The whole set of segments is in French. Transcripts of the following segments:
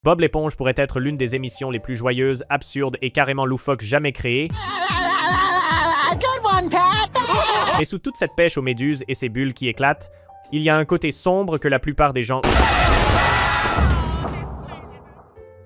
Bob l'éponge pourrait être l'une des émissions les plus joyeuses, absurdes et carrément loufoques jamais créées. Good one, Pat! Mais sous toute cette pêche aux méduses et ces bulles qui éclatent, il y a un côté sombre que la plupart des gens...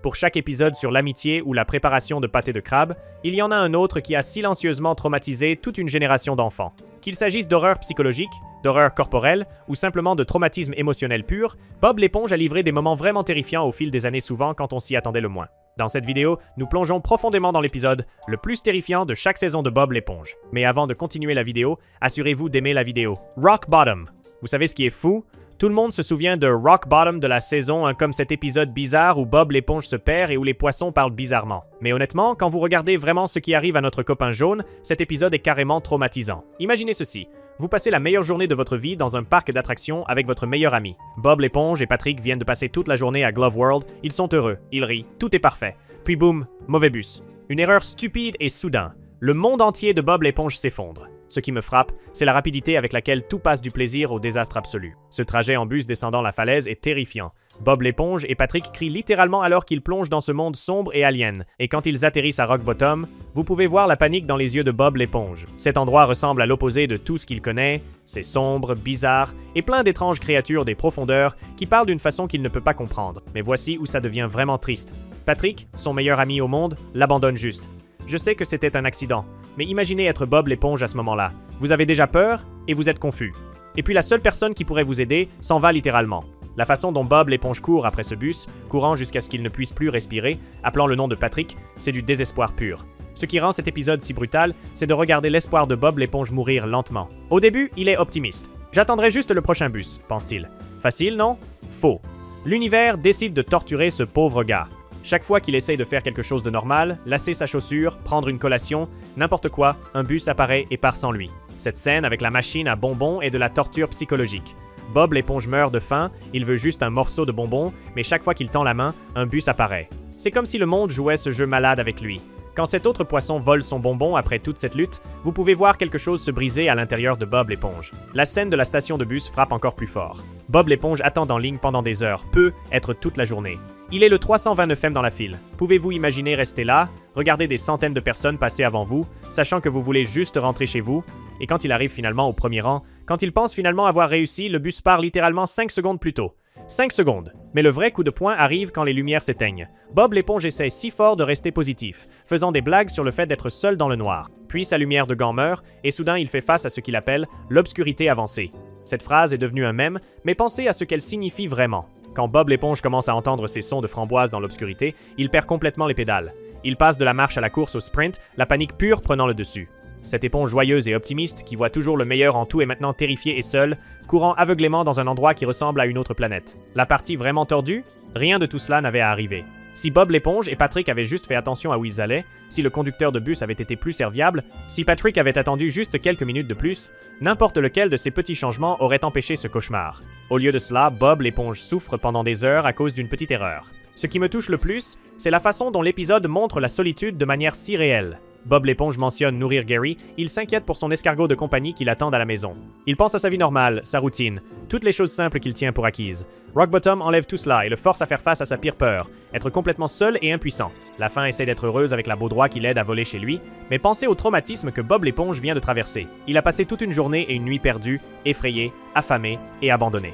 Pour chaque épisode sur l'amitié ou la préparation de pâté de crabe, il y en a un autre qui a silencieusement traumatisé toute une génération d'enfants. Qu'il s'agisse d'horreur psychologique, d'horreur corporelle ou simplement de traumatisme émotionnel pur, Bob l'éponge a livré des moments vraiment terrifiants au fil des années, souvent quand on s'y attendait le moins. Dans cette vidéo, nous plongeons profondément dans l'épisode le plus terrifiant de chaque saison de Bob l'éponge. Mais avant de continuer la vidéo, assurez-vous d'aimer la vidéo. Rock Bottom. Vous savez ce qui est fou? Tout le monde se souvient de Rock Bottom de la saison 1 comme cet épisode bizarre où Bob l'éponge se perd et où les poissons parlent bizarrement. Mais honnêtement, quand vous regardez vraiment ce qui arrive à notre copain jaune, cet épisode est carrément traumatisant. Imaginez ceci. Vous passez la meilleure journée de votre vie dans un parc d'attractions avec votre meilleur ami. Bob l'éponge et Patrick viennent de passer toute la journée à Glove World, ils sont heureux, ils rient, tout est parfait. Puis boum, mauvais bus. Une erreur stupide et soudain. Le monde entier de Bob l'éponge s'effondre. Ce qui me frappe, c'est la rapidité avec laquelle tout passe du plaisir au désastre absolu. Ce trajet en bus descendant la falaise est terrifiant. Bob l'éponge et Patrick crient littéralement alors qu'ils plongent dans ce monde sombre et alien. Et quand ils atterrissent à Rock Bottom, vous pouvez voir la panique dans les yeux de Bob l'éponge. Cet endroit ressemble à l'opposé de tout ce qu'il connaît. C'est sombre, bizarre et plein d'étranges créatures des profondeurs qui parlent d'une façon qu'il ne peut pas comprendre. Mais voici où ça devient vraiment triste. Patrick, son meilleur ami au monde, l'abandonne juste. Je sais que c'était un accident, mais imaginez être Bob l'éponge à ce moment-là. Vous avez déjà peur et vous êtes confus. Et puis la seule personne qui pourrait vous aider s'en va littéralement. La façon dont Bob l'éponge court après ce bus, courant jusqu'à ce qu'il ne puisse plus respirer, appelant le nom de Patrick, c'est du désespoir pur. Ce qui rend cet épisode si brutal, c'est de regarder l'espoir de Bob l'éponge mourir lentement. Au début, il est optimiste. J'attendrai juste le prochain bus, pense-t-il. Facile, non? Faux. L'univers décide de torturer ce pauvre gars. Chaque fois qu'il essaye de faire quelque chose de normal, lasser sa chaussure, prendre une collation, n'importe quoi, un bus apparaît et part sans lui. Cette scène avec la machine à bonbons est de la torture psychologique. Bob l'éponge meurt de faim, il veut juste un morceau de bonbons, mais chaque fois qu'il tend la main, un bus apparaît. C'est comme si le monde jouait ce jeu malade avec lui. Quand cet autre poisson vole son bonbon après toute cette lutte, vous pouvez voir quelque chose se briser à l'intérieur de Bob l'éponge. La scène de la station de bus frappe encore plus fort. Bob l'éponge attend en ligne pendant des heures, peut être toute la journée. Il est le 329e dans la file. Pouvez-vous imaginer rester là, regarder des centaines de personnes passer avant vous, sachant que vous voulez juste rentrer chez vous? Et quand il arrive finalement au premier rang, quand il pense finalement avoir réussi, le bus part littéralement 5 secondes plus tôt. 5 secondes. Mais le vrai coup de poing arrive quand les lumières s'éteignent. Bob l'éponge essaie si fort de rester positif, faisant des blagues sur le fait d'être seul dans le noir. Puis sa lumière de gant meurt, et soudain il fait face à ce qu'il appelle l'obscurité avancée. Cette phrase est devenue un mème, mais pensez à ce qu'elle signifie vraiment. Quand Bob l'éponge commence à entendre ces sons de framboise dans l'obscurité, il perd complètement les pédales. Il passe de la marche à la course au sprint, la panique pure prenant le dessus. Cette éponge joyeuse et optimiste, qui voit toujours le meilleur en tout, est maintenant terrifiée et seule, courant aveuglément dans un endroit qui ressemble à une autre planète. La partie vraiment tordue? Rien de tout cela n'avait à arriver. Si Bob l'éponge et Patrick avaient juste fait attention à où ils allaient, si le conducteur de bus avait été plus serviable, si Patrick avait attendu juste quelques minutes de plus, n'importe lequel de ces petits changements aurait empêché ce cauchemar. Au lieu de cela, Bob l'éponge souffre pendant des heures à cause d'une petite erreur. Ce qui me touche le plus, c'est la façon dont l'épisode montre la solitude de manière si réelle. Bob l'éponge mentionne nourrir Gary, il s'inquiète pour son escargot de compagnie qui l'attend à la maison. Il pense à sa vie normale, sa routine, toutes les choses simples qu'il tient pour acquises. Rock Bottom enlève tout cela et le force à faire face à sa pire peur, être complètement seul et impuissant. La fin essaie d'être heureuse avec la Baudroie qui l'aide à voler chez lui, mais pensez au traumatisme que Bob l'éponge vient de traverser. Il a passé toute une journée et une nuit perdue, effrayé, affamé et abandonné.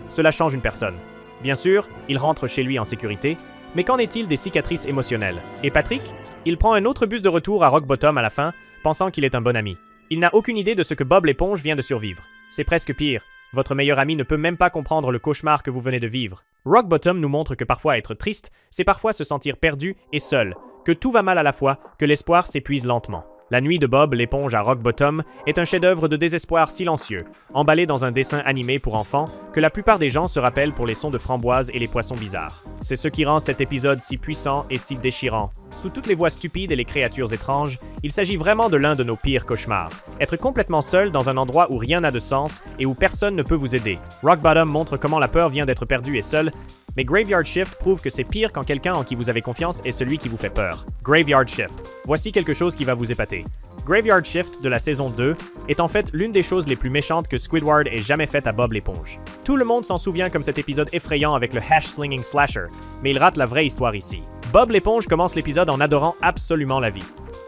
Cela change une personne. Bien sûr, il rentre chez lui en sécurité, mais qu'en est-il des cicatrices émotionnelles? Et Patrick? Il prend un autre bus de retour à Rock Bottom à la fin, pensant qu'il est un bon ami. Il n'a aucune idée de ce que Bob l'éponge vient de survivre. C'est presque pire. Votre meilleur ami ne peut même pas comprendre le cauchemar que vous venez de vivre. Rock Bottom nous montre que parfois être triste, c'est parfois se sentir perdu et seul, que tout va mal à la fois, que l'espoir s'épuise lentement. La nuit de Bob l'éponge à Rock Bottom est un chef-d'œuvre de désespoir silencieux, emballé dans un dessin animé pour enfants que la plupart des gens se rappellent pour les sons de framboise et les poissons bizarres. C'est ce qui rend cet épisode si puissant et si déchirant. Sous toutes les voix stupides et les créatures étranges, il s'agit vraiment de l'un de nos pires cauchemars. Être complètement seul dans un endroit où rien n'a de sens et où personne ne peut vous aider. Rock Bottom montre comment la peur vient d'être perdue et seule, mais Graveyard Shift prouve que c'est pire quand quelqu'un en qui vous avez confiance est celui qui vous fait peur. Graveyard Shift. Voici quelque chose qui va vous épater. Graveyard Shift de la saison 2 est en fait l'une des choses les plus méchantes que Squidward ait jamais faites à Bob l'éponge. Tout le monde s'en souvient comme cet épisode effrayant avec le hash-slinging slasher, mais il rate la vraie histoire ici. Bob l'éponge commence l'épisode en adorant absolument la vie.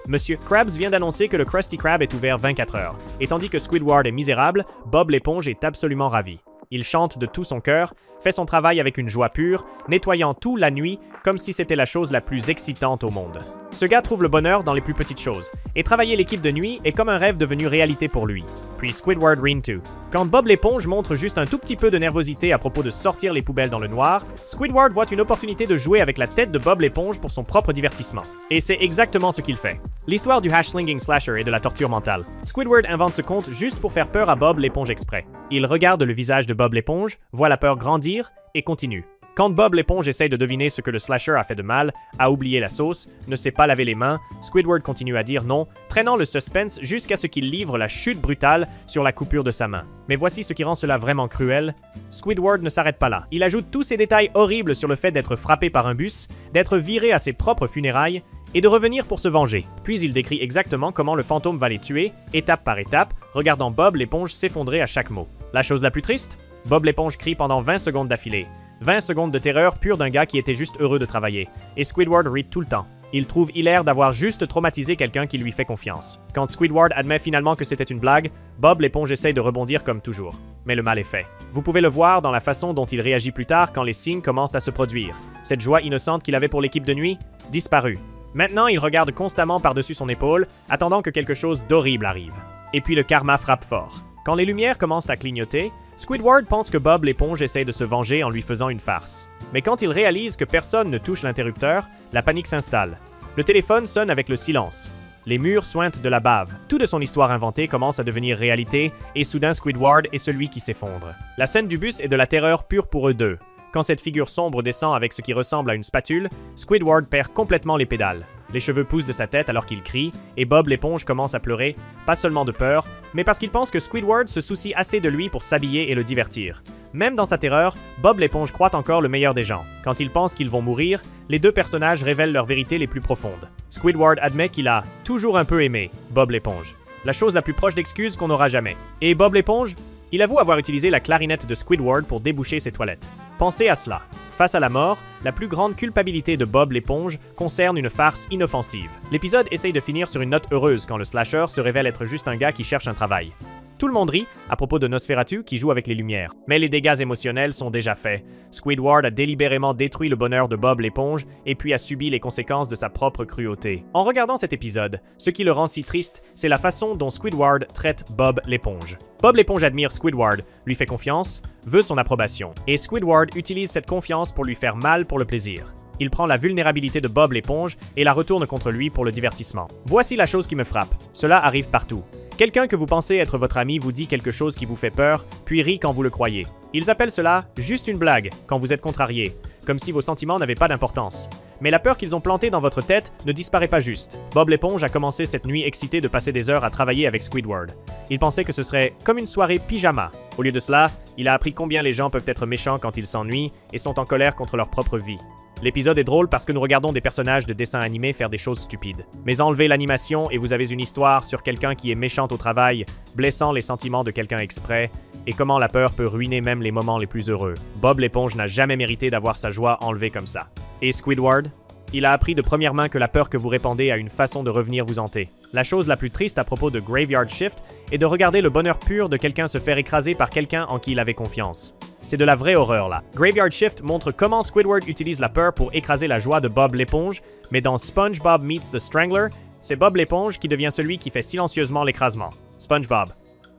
Monsieur Krabs vient d'annoncer que le Krusty Krab est ouvert 24 heures, et tandis que Squidward est misérable, Bob l'éponge est absolument ravi. Il chante de tout son cœur, fait son travail avec une joie pure, nettoyant tout la nuit comme si c'était la chose la plus excitante au monde. Ce gars trouve le bonheur dans les plus petites choses, et travailler l'équipe de nuit est comme un rêve devenu réalité pour lui. Puis Squidward Reen 2. Quand Bob l'éponge montre juste un tout petit peu de nervosité à propos de sortir les poubelles dans le noir, Squidward voit une opportunité de jouer avec la tête de Bob l'éponge pour son propre divertissement. Et c'est exactement ce qu'il fait. L'histoire du hash-slinging slasher et de la torture mentale. Squidward invente ce conte juste pour faire peur à Bob l'éponge exprès. Il regarde le visage de Bob l'éponge, voit la peur grandir et continue. Quand Bob l'éponge essaye de deviner ce que le slasher a fait de mal, a oublié la sauce, ne sait pas laver les mains, Squidward continue à dire non, traînant le suspense jusqu'à ce qu'il livre la chute brutale sur la coupure de sa main. Mais voici ce qui rend cela vraiment cruel. Squidward ne s'arrête pas là. Il ajoute tous ces détails horribles sur le fait d'être frappé par un bus, d'être viré à ses propres funérailles, et de revenir pour se venger. Puis il décrit exactement comment le fantôme va les tuer, étape par étape, regardant Bob l'éponge s'effondrer à chaque mot. La chose la plus triste? Bob l'éponge crie pendant 20 secondes d'affilée. 20 secondes de terreur pure d'un gars qui était juste heureux de travailler. Et Squidward rit tout le temps. Il trouve hilaire d'avoir juste traumatisé quelqu'un qui lui fait confiance. Quand Squidward admet finalement que c'était une blague, Bob l'éponge essaye de rebondir comme toujours. Mais le mal est fait. Vous pouvez le voir dans la façon dont il réagit plus tard quand les signes commencent à se produire. Cette joie innocente qu'il avait pour l'équipe de nuit, disparue. Maintenant, il regarde constamment par-dessus son épaule, attendant que quelque chose d'horrible arrive. Et puis le karma frappe fort. Quand les lumières commencent à clignoter, Squidward pense que Bob l'éponge essaie de se venger en lui faisant une farce. Mais quand il réalise que personne ne touche l'interrupteur, la panique s'installe. Le téléphone sonne avec le silence. Les murs suintent de la bave. Tout de son histoire inventée commence à devenir réalité, et soudain Squidward est celui qui s'effondre. La scène du bus est de la terreur pure pour eux deux. Quand cette figure sombre descend avec ce qui ressemble à une spatule, Squidward perd complètement les pédales. Les cheveux poussent de sa tête alors qu'il crie, et Bob l'éponge commence à pleurer, pas seulement de peur, mais parce qu'il pense que Squidward se soucie assez de lui pour s'habiller et le divertir. Même dans sa terreur, Bob l'éponge croit encore le meilleur des gens. Quand il pense qu'ils vont mourir, les deux personnages révèlent leurs vérités les plus profondes. Squidward admet qu'il a toujours un peu aimé Bob l'éponge. La chose la plus proche d'excuse qu'on n'aura jamais. Et Bob l'éponge? Il avoue avoir utilisé la clarinette de Squidward pour déboucher ses toilettes. Pensez à cela. Face à la mort, la plus grande culpabilité de Bob l'éponge concerne une farce inoffensive. L'épisode essaye de finir sur une note heureuse quand le slasher se révèle être juste un gars qui cherche un travail. Tout le monde rit à propos de Nosferatu qui joue avec les lumières. Mais les dégâts émotionnels sont déjà faits. Squidward a délibérément détruit le bonheur de Bob l'éponge et puis a subi les conséquences de sa propre cruauté. En regardant cet épisode, ce qui le rend si triste, c'est la façon dont Squidward traite Bob l'éponge. Bob l'éponge admire Squidward, lui fait confiance, veut son approbation. Et Squidward utilise cette confiance pour lui faire mal pour le plaisir. Il prend la vulnérabilité de Bob l'éponge et la retourne contre lui pour le divertissement. Voici la chose qui me frappe. Cela arrive partout. Quelqu'un que vous pensez être votre ami vous dit quelque chose qui vous fait peur, puis rit quand vous le croyez. Ils appellent cela juste une blague quand vous êtes contrarié, comme si vos sentiments n'avaient pas d'importance. Mais la peur qu'ils ont plantée dans votre tête ne disparaît pas juste. Bob l'éponge a commencé cette nuit excité de passer des heures à travailler avec Squidward. Il pensait que ce serait comme une soirée pyjama. Au lieu de cela, il a appris combien les gens peuvent être méchants quand ils s'ennuient et sont en colère contre leur propre vie. L'épisode est drôle parce que nous regardons des personnages de dessins animés faire des choses stupides. Mais enlevez l'animation et vous avez une histoire sur quelqu'un qui est méchant au travail, blessant les sentiments de quelqu'un exprès, et comment la peur peut ruiner même les moments les plus heureux. Bob l'éponge n'a jamais mérité d'avoir sa joie enlevée comme ça. Et Squidward? Il a appris de première main que la peur que vous répandez a une façon de revenir vous hanter. La chose la plus triste à propos de Graveyard Shift est de regarder le bonheur pur de quelqu'un se faire écraser par quelqu'un en qui il avait confiance. C'est de la vraie horreur là. Graveyard Shift montre comment Squidward utilise la peur pour écraser la joie de Bob l'éponge, mais dans SpongeBob Meets the Strangler, c'est Bob l'éponge qui devient celui qui fait silencieusement l'écrasement. SpongeBob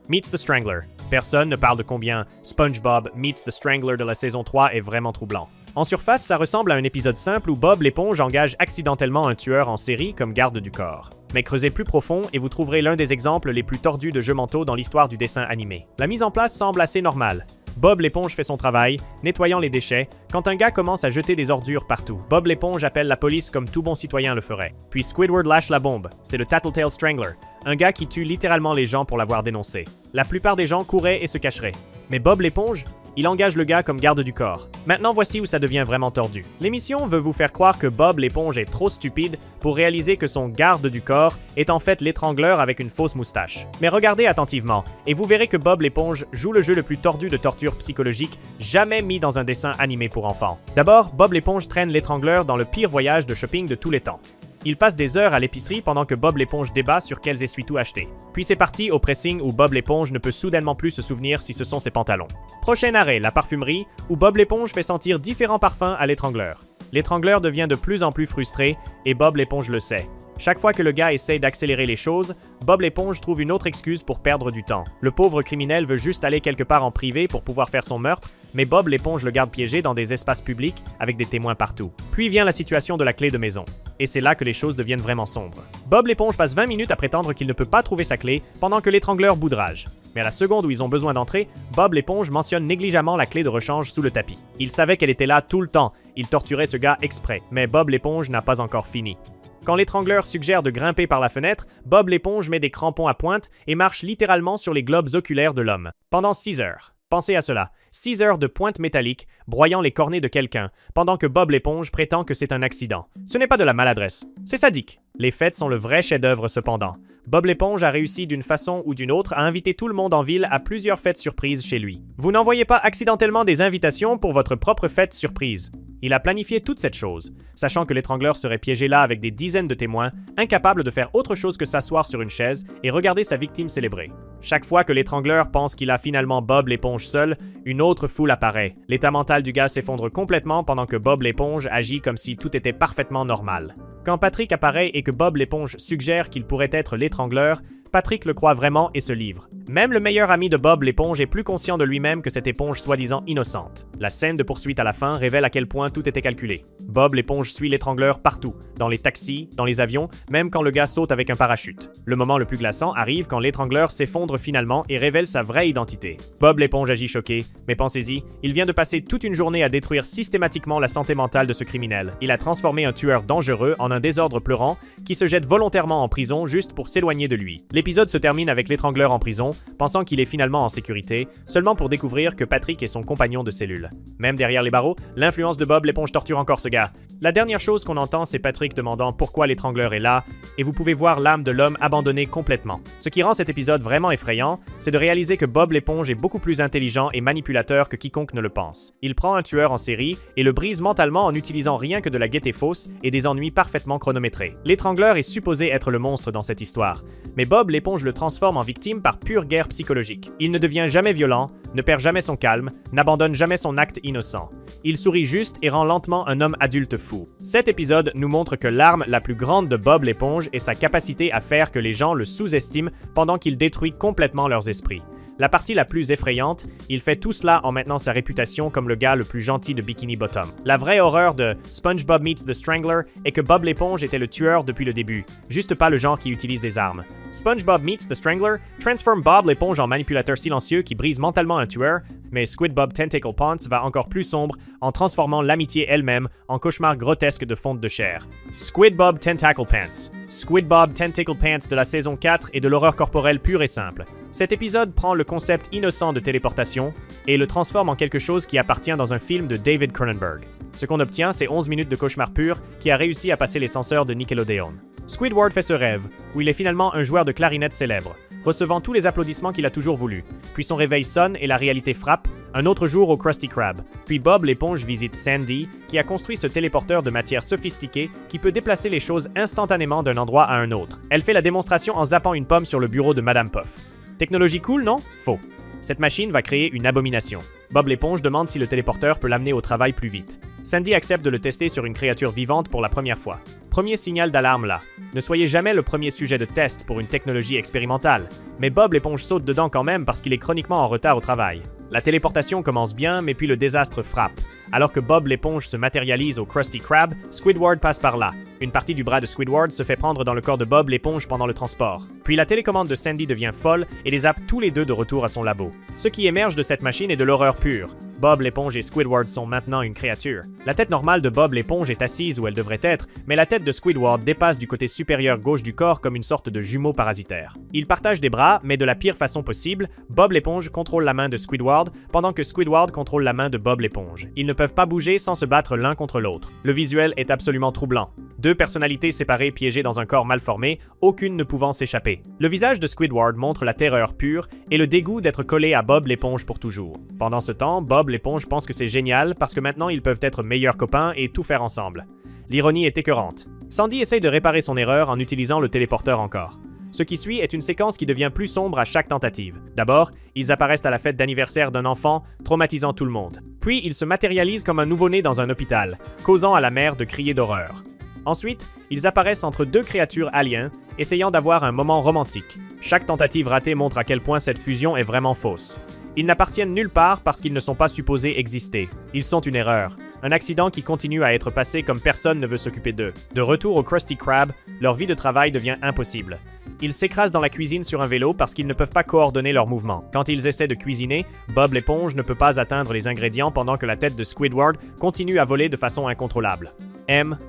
Meets the Strangler. Personne ne parle de combien SpongeBob Meets the Strangler de la saison 3 est vraiment troublant. En surface, ça ressemble à un épisode simple où Bob l'éponge engage accidentellement un tueur en série comme garde du corps. Mais creusez plus profond et vous trouverez l'un des exemples les plus tordus de jeux mentaux dans l'histoire du dessin animé. La mise en place semble assez normale. Bob l'éponge fait son travail, nettoyant les déchets, quand un gars commence à jeter des ordures partout. Bob l'éponge appelle la police comme tout bon citoyen le ferait. Puis Squidward lâche la bombe, c'est le Tattletale Strangler, un gars qui tue littéralement les gens pour l'avoir dénoncé. La plupart des gens couraient et se cacheraient. Mais Bob l'éponge, Il engage le gars comme garde du corps. Maintenant, voici où ça devient vraiment tordu. L'émission veut vous faire croire que Bob l'éponge est trop stupide pour réaliser que son garde du corps est en fait l'étrangleur avec une fausse moustache. Mais regardez attentivement, et vous verrez que Bob l'éponge joue le jeu le plus tordu de torture psychologique jamais mis dans un dessin animé pour enfants. D'abord, Bob l'éponge traîne l'étrangleur dans le pire voyage de shopping de tous les temps. Il passe des heures à l'épicerie pendant que Bob l'éponge débat sur quels essuie-tout acheter. Puis c'est parti au pressing où Bob l'éponge ne peut soudainement plus se souvenir si ce sont ses pantalons. Prochain arrêt, la parfumerie, où Bob l'éponge fait sentir différents parfums à l'étrangleur. L'étrangleur devient de plus en plus frustré et Bob l'éponge le sait. Chaque fois que le gars essaye d'accélérer les choses, Bob l'éponge trouve une autre excuse pour perdre du temps. Le pauvre criminel veut juste aller quelque part en privé pour pouvoir faire son meurtre, mais Bob l'éponge le garde piégé dans des espaces publics avec des témoins partout. Puis vient la situation de la clé de maison. Et c'est là que les choses deviennent vraiment sombres. Bob l'éponge passe 20 minutes à prétendre qu'il ne peut pas trouver sa clé pendant que l'étrangleur boudrage. Mais à la seconde où ils ont besoin d'entrer, Bob l'éponge mentionne négligemment la clé de rechange sous le tapis. Il savait qu'elle était là tout le temps, il torturait ce gars exprès, mais Bob l'éponge n'a pas encore fini. Quand l'étrangleur suggère de grimper par la fenêtre, Bob l'éponge met des crampons à pointe et marche littéralement sur les globes oculaires de l'homme. Pendant 6 heures. Pensez à cela. 6 heures de pointe métallique, broyant les cornets de quelqu'un, pendant que Bob l'éponge prétend que c'est un accident. Ce n'est pas de la maladresse, c'est sadique. Les fêtes sont le vrai chef-d'œuvre cependant. Bob l'éponge a réussi d'une façon ou d'une autre à inviter tout le monde en ville à plusieurs fêtes surprises chez lui. Vous n'envoyez pas accidentellement des invitations pour votre propre fête surprise. Il a planifié toute cette chose, sachant que l'étrangleur serait piégé là avec des dizaines de témoins, incapable de faire autre chose que s'asseoir sur une chaise et regarder sa victime célébrer. Chaque fois que l'étrangleur pense qu'il a finalement Bob l'éponge seul, une autre foule apparaît. L'état mental du gars s'effondre complètement pendant que Bob l'éponge agit comme si tout était parfaitement normal. Quand Patrick apparaît et que Bob l'éponge suggère qu'il pourrait être l'étrangleur, Patrick le croit vraiment et se livre. Même le meilleur ami de Bob l'éponge est plus conscient de lui-même que cette éponge soi-disant innocente. La scène de poursuite à la fin révèle à quel point tout était calculé. Bob l'éponge suit l'étrangleur partout, dans les taxis, dans les avions, même quand le gars saute avec un parachute. Le moment le plus glaçant arrive quand l'étrangleur s'effondre finalement et révèle sa vraie identité. Bob l'éponge agit choqué, mais pensez-y, il vient de passer toute une journée à détruire systématiquement la santé mentale de ce criminel. Il a transformé un tueur dangereux en un désordre pleurant qui se jette volontairement en prison juste pour s'éloigner de lui. L'épisode se termine avec l'étrangleur en prison, pensant qu'il est finalement en sécurité, seulement pour découvrir que Patrick est son compagnon de cellule. Même derrière les barreaux, l'influence de Bob l'éponge torture encore ce gars. La dernière chose qu'on entend, c'est Patrick demandant pourquoi l'étrangleur est là, et vous pouvez voir l'âme de l'homme abandonnée complètement. Ce qui rend cet épisode vraiment effrayant, c'est de réaliser que Bob l'éponge est beaucoup plus intelligent et manipulateur que quiconque ne le pense. Il prend un tueur en série et le brise mentalement en utilisant rien que de la gaieté fausse et des ennuis parfaitement chronométrés. L'étrangleur est supposé être le monstre dans cette histoire, mais Bob l'éponge le transforme en victime par pure guerre psychologique. Il ne devient jamais violent, ne perd jamais son calme, n'abandonne jamais son acte innocent. Il sourit juste et rend lentement un homme adulte fou. Cet épisode nous montre que l'arme la plus grande de Bob l'éponge est sa capacité à faire que les gens le sous-estiment pendant qu'il détruit complètement leurs esprits. La partie la plus effrayante, il fait tout cela en maintenant sa réputation comme le gars le plus gentil de Bikini Bottom. La vraie horreur de SpongeBob Meets the Strangler est que Bob l'éponge était le tueur depuis le début, juste pas le genre qui utilise des armes. SpongeBob Meets the Strangler transforme Bob l'éponge en manipulateur silencieux qui brise mentalement un tueur, mais SquidBob Tentacle Pants va encore plus sombre en transformant l'amitié elle-même en cauchemar grotesque de fonte de chair. SquidBob Tentacle Pants. SquidBob Tentacle Pants de la saison 4 est de l'horreur corporelle pure et simple. Cet épisode prend le concept innocent de téléportation et le transforme en quelque chose qui appartient dans un film de David Cronenberg. Ce qu'on obtient, c'est 11 minutes de cauchemar pur qui a réussi à passer les censeurs de Nickelodeon. Squidward fait ce rêve, où il est finalement un joueur de clarinette célèbre, recevant tous les applaudissements qu'il a toujours voulu. Puis son réveil sonne et la réalité frappe, un autre jour au Krusty Krab. Puis Bob l'éponge visite Sandy, qui a construit ce téléporteur de matière sophistiquée qui peut déplacer les choses instantanément d'un endroit à un autre. Elle fait la démonstration en zappant une pomme sur le bureau de Madame Puff. Technologie cool, non? Faux. Cette machine va créer une abomination. Bob l'éponge demande si le téléporteur peut l'amener au travail plus vite. Sandy accepte de le tester sur une créature vivante pour la première fois. Premier signal d'alarme là. Ne soyez jamais le premier sujet de test pour une technologie expérimentale. Mais Bob l'éponge saute dedans quand même parce qu'il est chroniquement en retard au travail. La téléportation commence bien, mais puis le désastre frappe. Alors que Bob l'éponge se matérialise au Krusty Krab, Squidward passe par là. Une partie du bras de Squidward se fait prendre dans le corps de Bob l'éponge pendant le transport. Puis la télécommande de Sandy devient folle et les zappe tous les deux de retour à son labo. Ce qui émerge de cette machine est de l'horreur pure. Bob l'éponge et Squidward sont maintenant une créature. La tête normale de Bob l'éponge est assise où elle devrait être, mais la tête de Squidward dépasse du côté supérieur gauche du corps comme une sorte de jumeau parasitaire. Ils partagent des bras, mais de la pire façon possible. Bob l'éponge contrôle la main de Squidward, pendant que Squidward contrôle la main de Bob l'éponge. Ils ne peuvent pas bouger sans se battre l'un contre l'autre. Le visuel est absolument troublant. Deux personnalités séparées piégées dans un corps mal formé, aucune ne pouvant s'échapper. Le visage de Squidward montre la terreur pure et le dégoût d'être collé à Bob l'éponge pour toujours. Pendant ce temps, Bob l'éponge pense que c'est génial parce que maintenant ils peuvent être meilleurs copains et tout faire ensemble. L'ironie est écœurante. Sandy essaye de réparer son erreur en utilisant le téléporteur encore. Ce qui suit est une séquence qui devient plus sombre à chaque tentative. D'abord, ils apparaissent à la fête d'anniversaire d'un enfant, traumatisant tout le monde. Puis, ils se matérialisent comme un nouveau-né dans un hôpital, causant à la mère de crier d'horreur. Ensuite, ils apparaissent entre deux créatures aliens, essayant d'avoir un moment romantique. Chaque tentative ratée montre à quel point cette fusion est vraiment fausse. Ils n'appartiennent nulle part parce qu'ils ne sont pas supposés exister. Ils sont une erreur. Un accident qui continue à être passé comme personne ne veut s'occuper d'eux. De retour au Krusty Krab, leur vie de travail devient impossible. Ils s'écrasent dans la cuisine sur un vélo parce qu'ils ne peuvent pas coordonner leurs mouvements. Quand ils essaient de cuisiner, Bob l'éponge ne peut pas atteindre les ingrédients pendant que la tête de Squidward continue à voler de façon incontrôlable.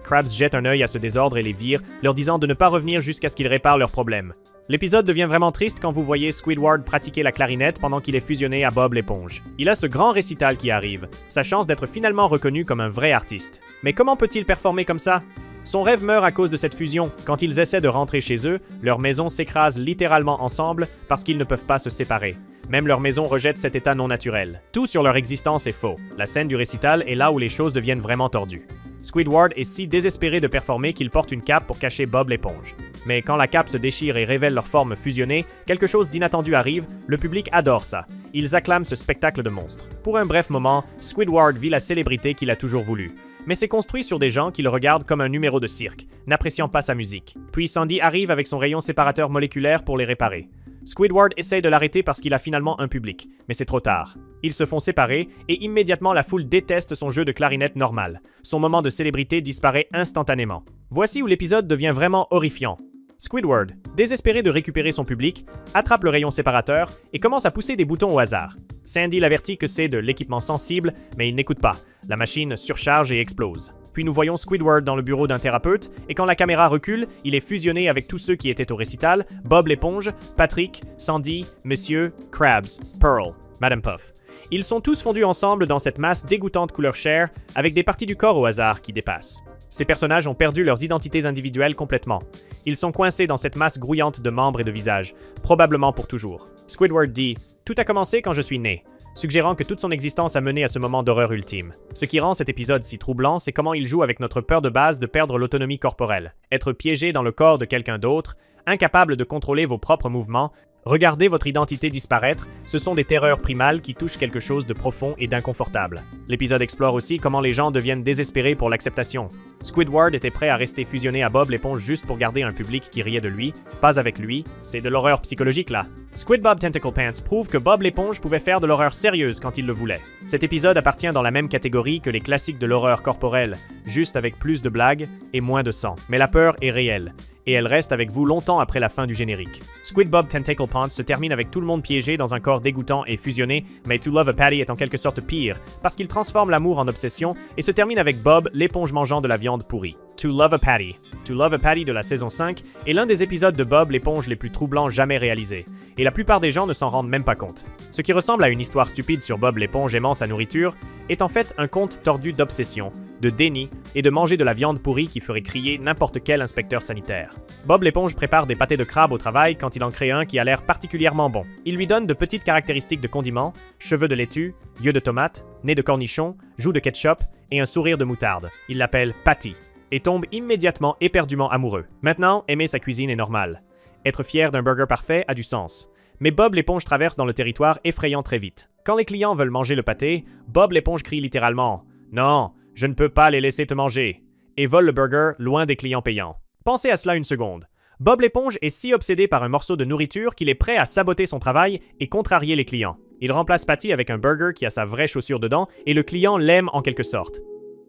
Krabs jette un œil à ce désordre et les vire, leur disant de ne pas revenir jusqu'à ce qu'ils réparent leurs problèmes. L'épisode devient vraiment triste quand vous voyez Squidward pratiquer la clarinette pendant qu'il est fusionné à Bob l'éponge. Il a ce grand récital qui arrive, sa chance d'être finalement reconnu comme un vrai artiste. Mais comment peut-il performer comme ça? Son rêve meurt à cause de cette fusion. Quand ils essaient de rentrer chez eux, leur maison s'écrase littéralement ensemble parce qu'ils ne peuvent pas se séparer. Même leur maison rejette cet état non naturel. Tout sur leur existence est faux. La scène du récital est là où les choses deviennent vraiment tordues. Squidward est si désespéré de performer qu'il porte une cape pour cacher Bob l'éponge. Mais quand la cape se déchire et révèle leur forme fusionnée, quelque chose d'inattendu arrive, le public adore ça. Ils acclament ce spectacle de monstres. Pour un bref moment, Squidward vit la célébrité qu'il a toujours voulu. Mais c'est construit sur des gens qui le regardent comme un numéro de cirque, n'appréciant pas sa musique. Puis Sandy arrive avec son rayon séparateur moléculaire pour les réparer. Squidward essaye de l'arrêter parce qu'il a finalement un public, mais c'est trop tard. Ils se font séparer et immédiatement la foule déteste son jeu de clarinette normal. Son moment de célébrité disparaît instantanément. Voici où l'épisode devient vraiment horrifiant. Squidward, désespéré de récupérer son public, attrape le rayon séparateur et commence à pousser des boutons au hasard. Sandy l'avertit que c'est de l'équipement sensible, mais il n'écoute pas. La machine surcharge et explose. Puis nous voyons Squidward dans le bureau d'un thérapeute, et quand la caméra recule, il est fusionné avec tous ceux qui étaient au récital, Bob l'éponge, Patrick, Sandy, Monsieur, Krabs, Pearl, Madame Puff. Ils sont tous fondus ensemble dans cette masse dégoûtante couleur chair, avec des parties du corps au hasard qui dépassent. Ces personnages ont perdu leurs identités individuelles complètement. Ils sont coincés dans cette masse grouillante de membres et de visages, probablement pour toujours. Squidward dit « Tout a commencé quand je suis né », suggérant que toute son existence a mené à ce moment d'horreur ultime. Ce qui rend cet épisode si troublant, c'est comment il joue avec notre peur de base de perdre l'autonomie corporelle, être piégé dans le corps de quelqu'un d'autre, incapable de contrôler vos propres mouvements. Regardez votre identité disparaître, ce sont des terreurs primales qui touchent quelque chose de profond et d'inconfortable. L'épisode explore aussi comment les gens deviennent désespérés pour l'acceptation. Squidward était prêt à rester fusionné à Bob l'éponge juste pour garder un public qui riait de lui, pas avec lui, c'est de l'horreur psychologique là. Squid Bob Tentacle Pants prouve que Bob l'éponge pouvait faire de l'horreur sérieuse quand il le voulait. Cet épisode appartient dans la même catégorie que les classiques de l'horreur corporelle, juste avec plus de blagues et moins de sang. Mais la peur est réelle. Et elle reste avec vous longtemps après la fin du générique. Squid Bob Tentacle Pants se termine avec tout le monde piégé dans un corps dégoûtant et fusionné, mais To Love a Patty est en quelque sorte pire, parce qu'il transforme l'amour en obsession et se termine avec Bob, l'éponge mangeant de la viande pourrie. To Love a Patty. To Love a Patty de la saison 5 est l'un des épisodes de Bob l'éponge les plus troublants jamais réalisés, et la plupart des gens ne s'en rendent même pas compte. Ce qui ressemble à une histoire stupide sur Bob l'éponge aimant sa nourriture est en fait un conte tordu d'obsession, de déni et de manger de la viande pourrie qui ferait crier n'importe quel inspecteur sanitaire. Bob l'éponge prépare des pâtés de crabe au travail quand il en crée un qui a l'air particulièrement bon. Il lui donne de petites caractéristiques de condiments, cheveux de laitue, yeux de tomate, nez de cornichon, joues de ketchup et un sourire de moutarde. Il l'appelle Patty et tombe immédiatement éperdument amoureux. Maintenant, aimer sa cuisine est normal. Être fier d'un burger parfait a du sens. Mais Bob l'éponge traverse dans le territoire effrayant très vite. Quand les clients veulent manger le pâté, Bob l'éponge crie littéralement « Non, je ne peux pas les laisser te manger » et vole le burger loin des clients payants. Pensez à cela une seconde. Bob l'éponge est si obsédé par un morceau de nourriture qu'il est prêt à saboter son travail et contrarier les clients. Il remplace Patty avec un burger qui a sa vraie chaussure dedans et le client l'aime en quelque sorte.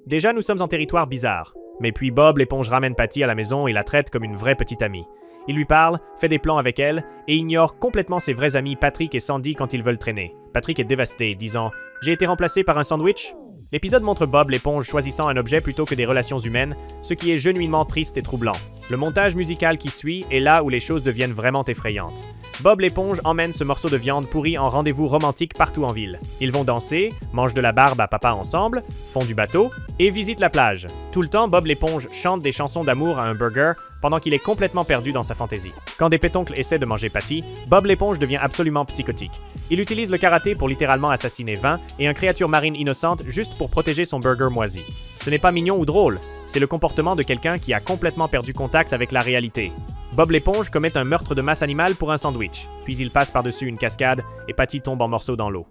Déjà, nous sommes en territoire bizarre. Mais puis Bob l'éponge ramène Patty à la maison et la traite comme une vraie petite amie. Il lui parle, fait des plans avec elle et ignore complètement ses vrais amis Patrick et Sandy quand ils veulent traîner. Patrick est dévasté, disant « J'ai été remplacé par un sandwich ?» L'épisode montre Bob l'éponge choisissant un objet plutôt que des relations humaines, ce qui est genuinement triste et troublant. Le montage musical qui suit est là où les choses deviennent vraiment effrayantes. Bob l'éponge emmène ce morceau de viande pourrie en rendez-vous romantique partout en ville. Ils vont danser, mangent de la barbe à papa ensemble, font du bateau et visitent la plage. Tout le temps, Bob l'éponge chante des chansons d'amour à un burger pendant qu'il est complètement perdu dans sa fantaisie. Quand des pétoncles essaient de manger Patty, Bob l'éponge devient absolument psychotique. Il utilise le karaté pour littéralement assassiner 20 et une créature marine innocente juste pour protéger son burger moisi. Ce n'est pas mignon ou drôle, c'est le comportement de quelqu'un qui a complètement perdu contact avec la réalité. Bob l'éponge commet un meurtre de masse animale pour un sandwich, puis il passe par-dessus une cascade et Patty tombe en morceaux dans l'eau.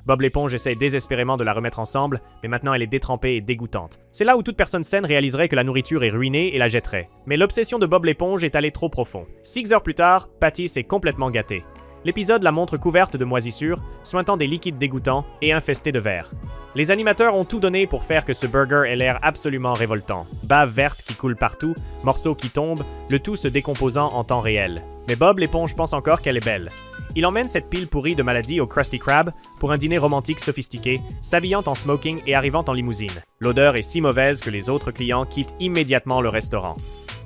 Bob l'éponge essaie désespérément de la remettre ensemble, mais maintenant elle est détrempée et dégoûtante. C'est là où toute personne saine réaliserait que la nourriture est ruinée et la jetterait. Mais l'obsession de Bob l'éponge est allée trop profond. 6 heures plus tard, Patty s'est complètement gâtée. L'épisode la montre couverte de moisissures, suintant des liquides dégoûtants et infestée de vers. Les animateurs ont tout donné pour faire que ce burger ait l'air absolument révoltant. Bave verte qui coule partout, morceaux qui tombent, le tout se décomposant en temps réel. Mais Bob l'éponge pense encore qu'elle est belle. Il emmène cette pile pourrie de maladies au Krusty Krab pour un dîner romantique sophistiqué, s'habillant en smoking et arrivant en limousine. L'odeur est si mauvaise que les autres clients quittent immédiatement le restaurant.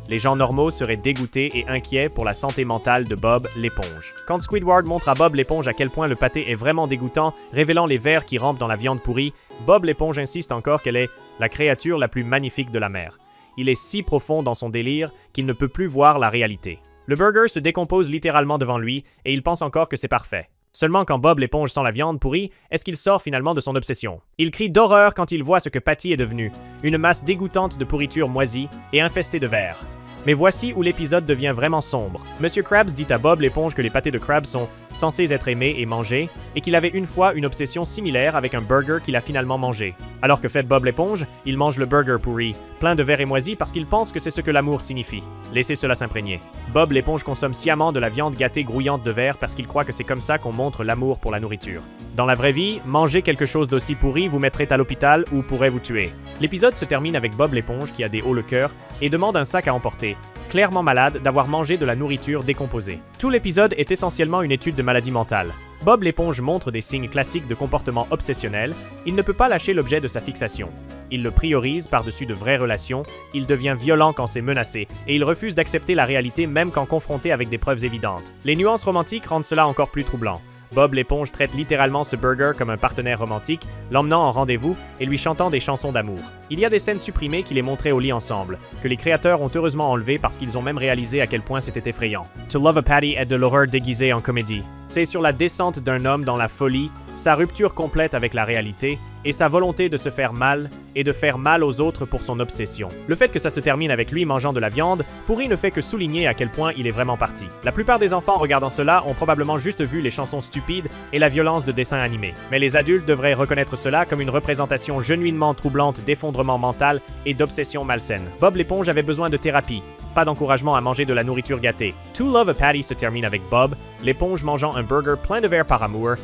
Les gens normaux seraient dégoûtés et inquiets pour la santé mentale de Bob l'éponge. Quand Squidward montre à Bob l'éponge à quel point le pâté est vraiment dégoûtant, révélant les vers qui rampent dans la viande pourrie, Bob l'éponge insiste encore qu'elle est la créature la plus magnifique de la mer. Il est si profond dans son délire qu'il ne peut plus voir la réalité. Le burger se décompose littéralement devant lui et il pense encore que c'est parfait. Seulement quand Bob l'éponge sent la viande pourrie, est-ce qu'il sort finalement de son obsession. Il crie d'horreur quand il voit ce que Patty est devenue, une masse dégoûtante de pourriture moisie et infestée de vers. Mais voici où l'épisode devient vraiment sombre. Monsieur Krabs dit à Bob l'éponge que les pâtés de crabe sont censés être aimés et mangés, et qu'il avait une fois une obsession similaire avec un burger qu'il a finalement mangé. Alors que fait Bob l'éponge, il mange le burger pourri, plein de vers et moisi parce qu'il pense que c'est ce que l'amour signifie. Laissez cela s'imprégner. Bob l'éponge consomme sciemment de la viande gâtée grouillante de vers parce qu'il croit que c'est comme ça qu'on montre l'amour pour la nourriture. Dans la vraie vie, manger quelque chose d'aussi pourri vous mettrait à l'hôpital ou pourrait vous tuer. L'épisode se termine avec Bob l'éponge qui a des hauts le cœur et demande un sac à emporter, clairement malade d'avoir mangé de la nourriture décomposée. Tout l'épisode est essentiellement une étude de maladie mentale. Bob l'éponge montre des signes classiques de comportement obsessionnel, il ne peut pas lâcher l'objet de sa fixation. Il le priorise par-dessus de vraies relations, il devient violent quand c'est menacé, et il refuse d'accepter la réalité même quand confronté avec des preuves évidentes. Les nuances romantiques rendent cela encore plus troublant. Bob l'éponge traite littéralement ce burger comme un partenaire romantique, l'emmenant en rendez-vous et lui chantant des chansons d'amour. Il y a des scènes supprimées qui les montraient au lit ensemble, que les créateurs ont heureusement enlevées parce qu'ils ont même réalisé à quel point c'était effrayant. To Love a Patty est de l'horreur déguisée en comédie. C'est sur la descente d'un homme dans la folie, sa rupture complète avec la réalité, et sa volonté de se faire mal et de faire mal aux autres pour son obsession. Le fait que ça se termine avec lui mangeant de la viande pourri ne fait que souligner à quel point il est vraiment parti. La plupart des enfants regardant cela ont probablement juste vu les chansons stupides et la violence de dessins animés. Mais les adultes devraient reconnaître cela comme une représentation genuinement troublante d'effondrement mental et d'obsession malsaine. Bob l'éponge avait besoin de thérapie, pas d'encouragement à manger de la nourriture gâtée. To Love a Patty se termine avec Bob, l'éponge mangeant un burger plein de vers par amour,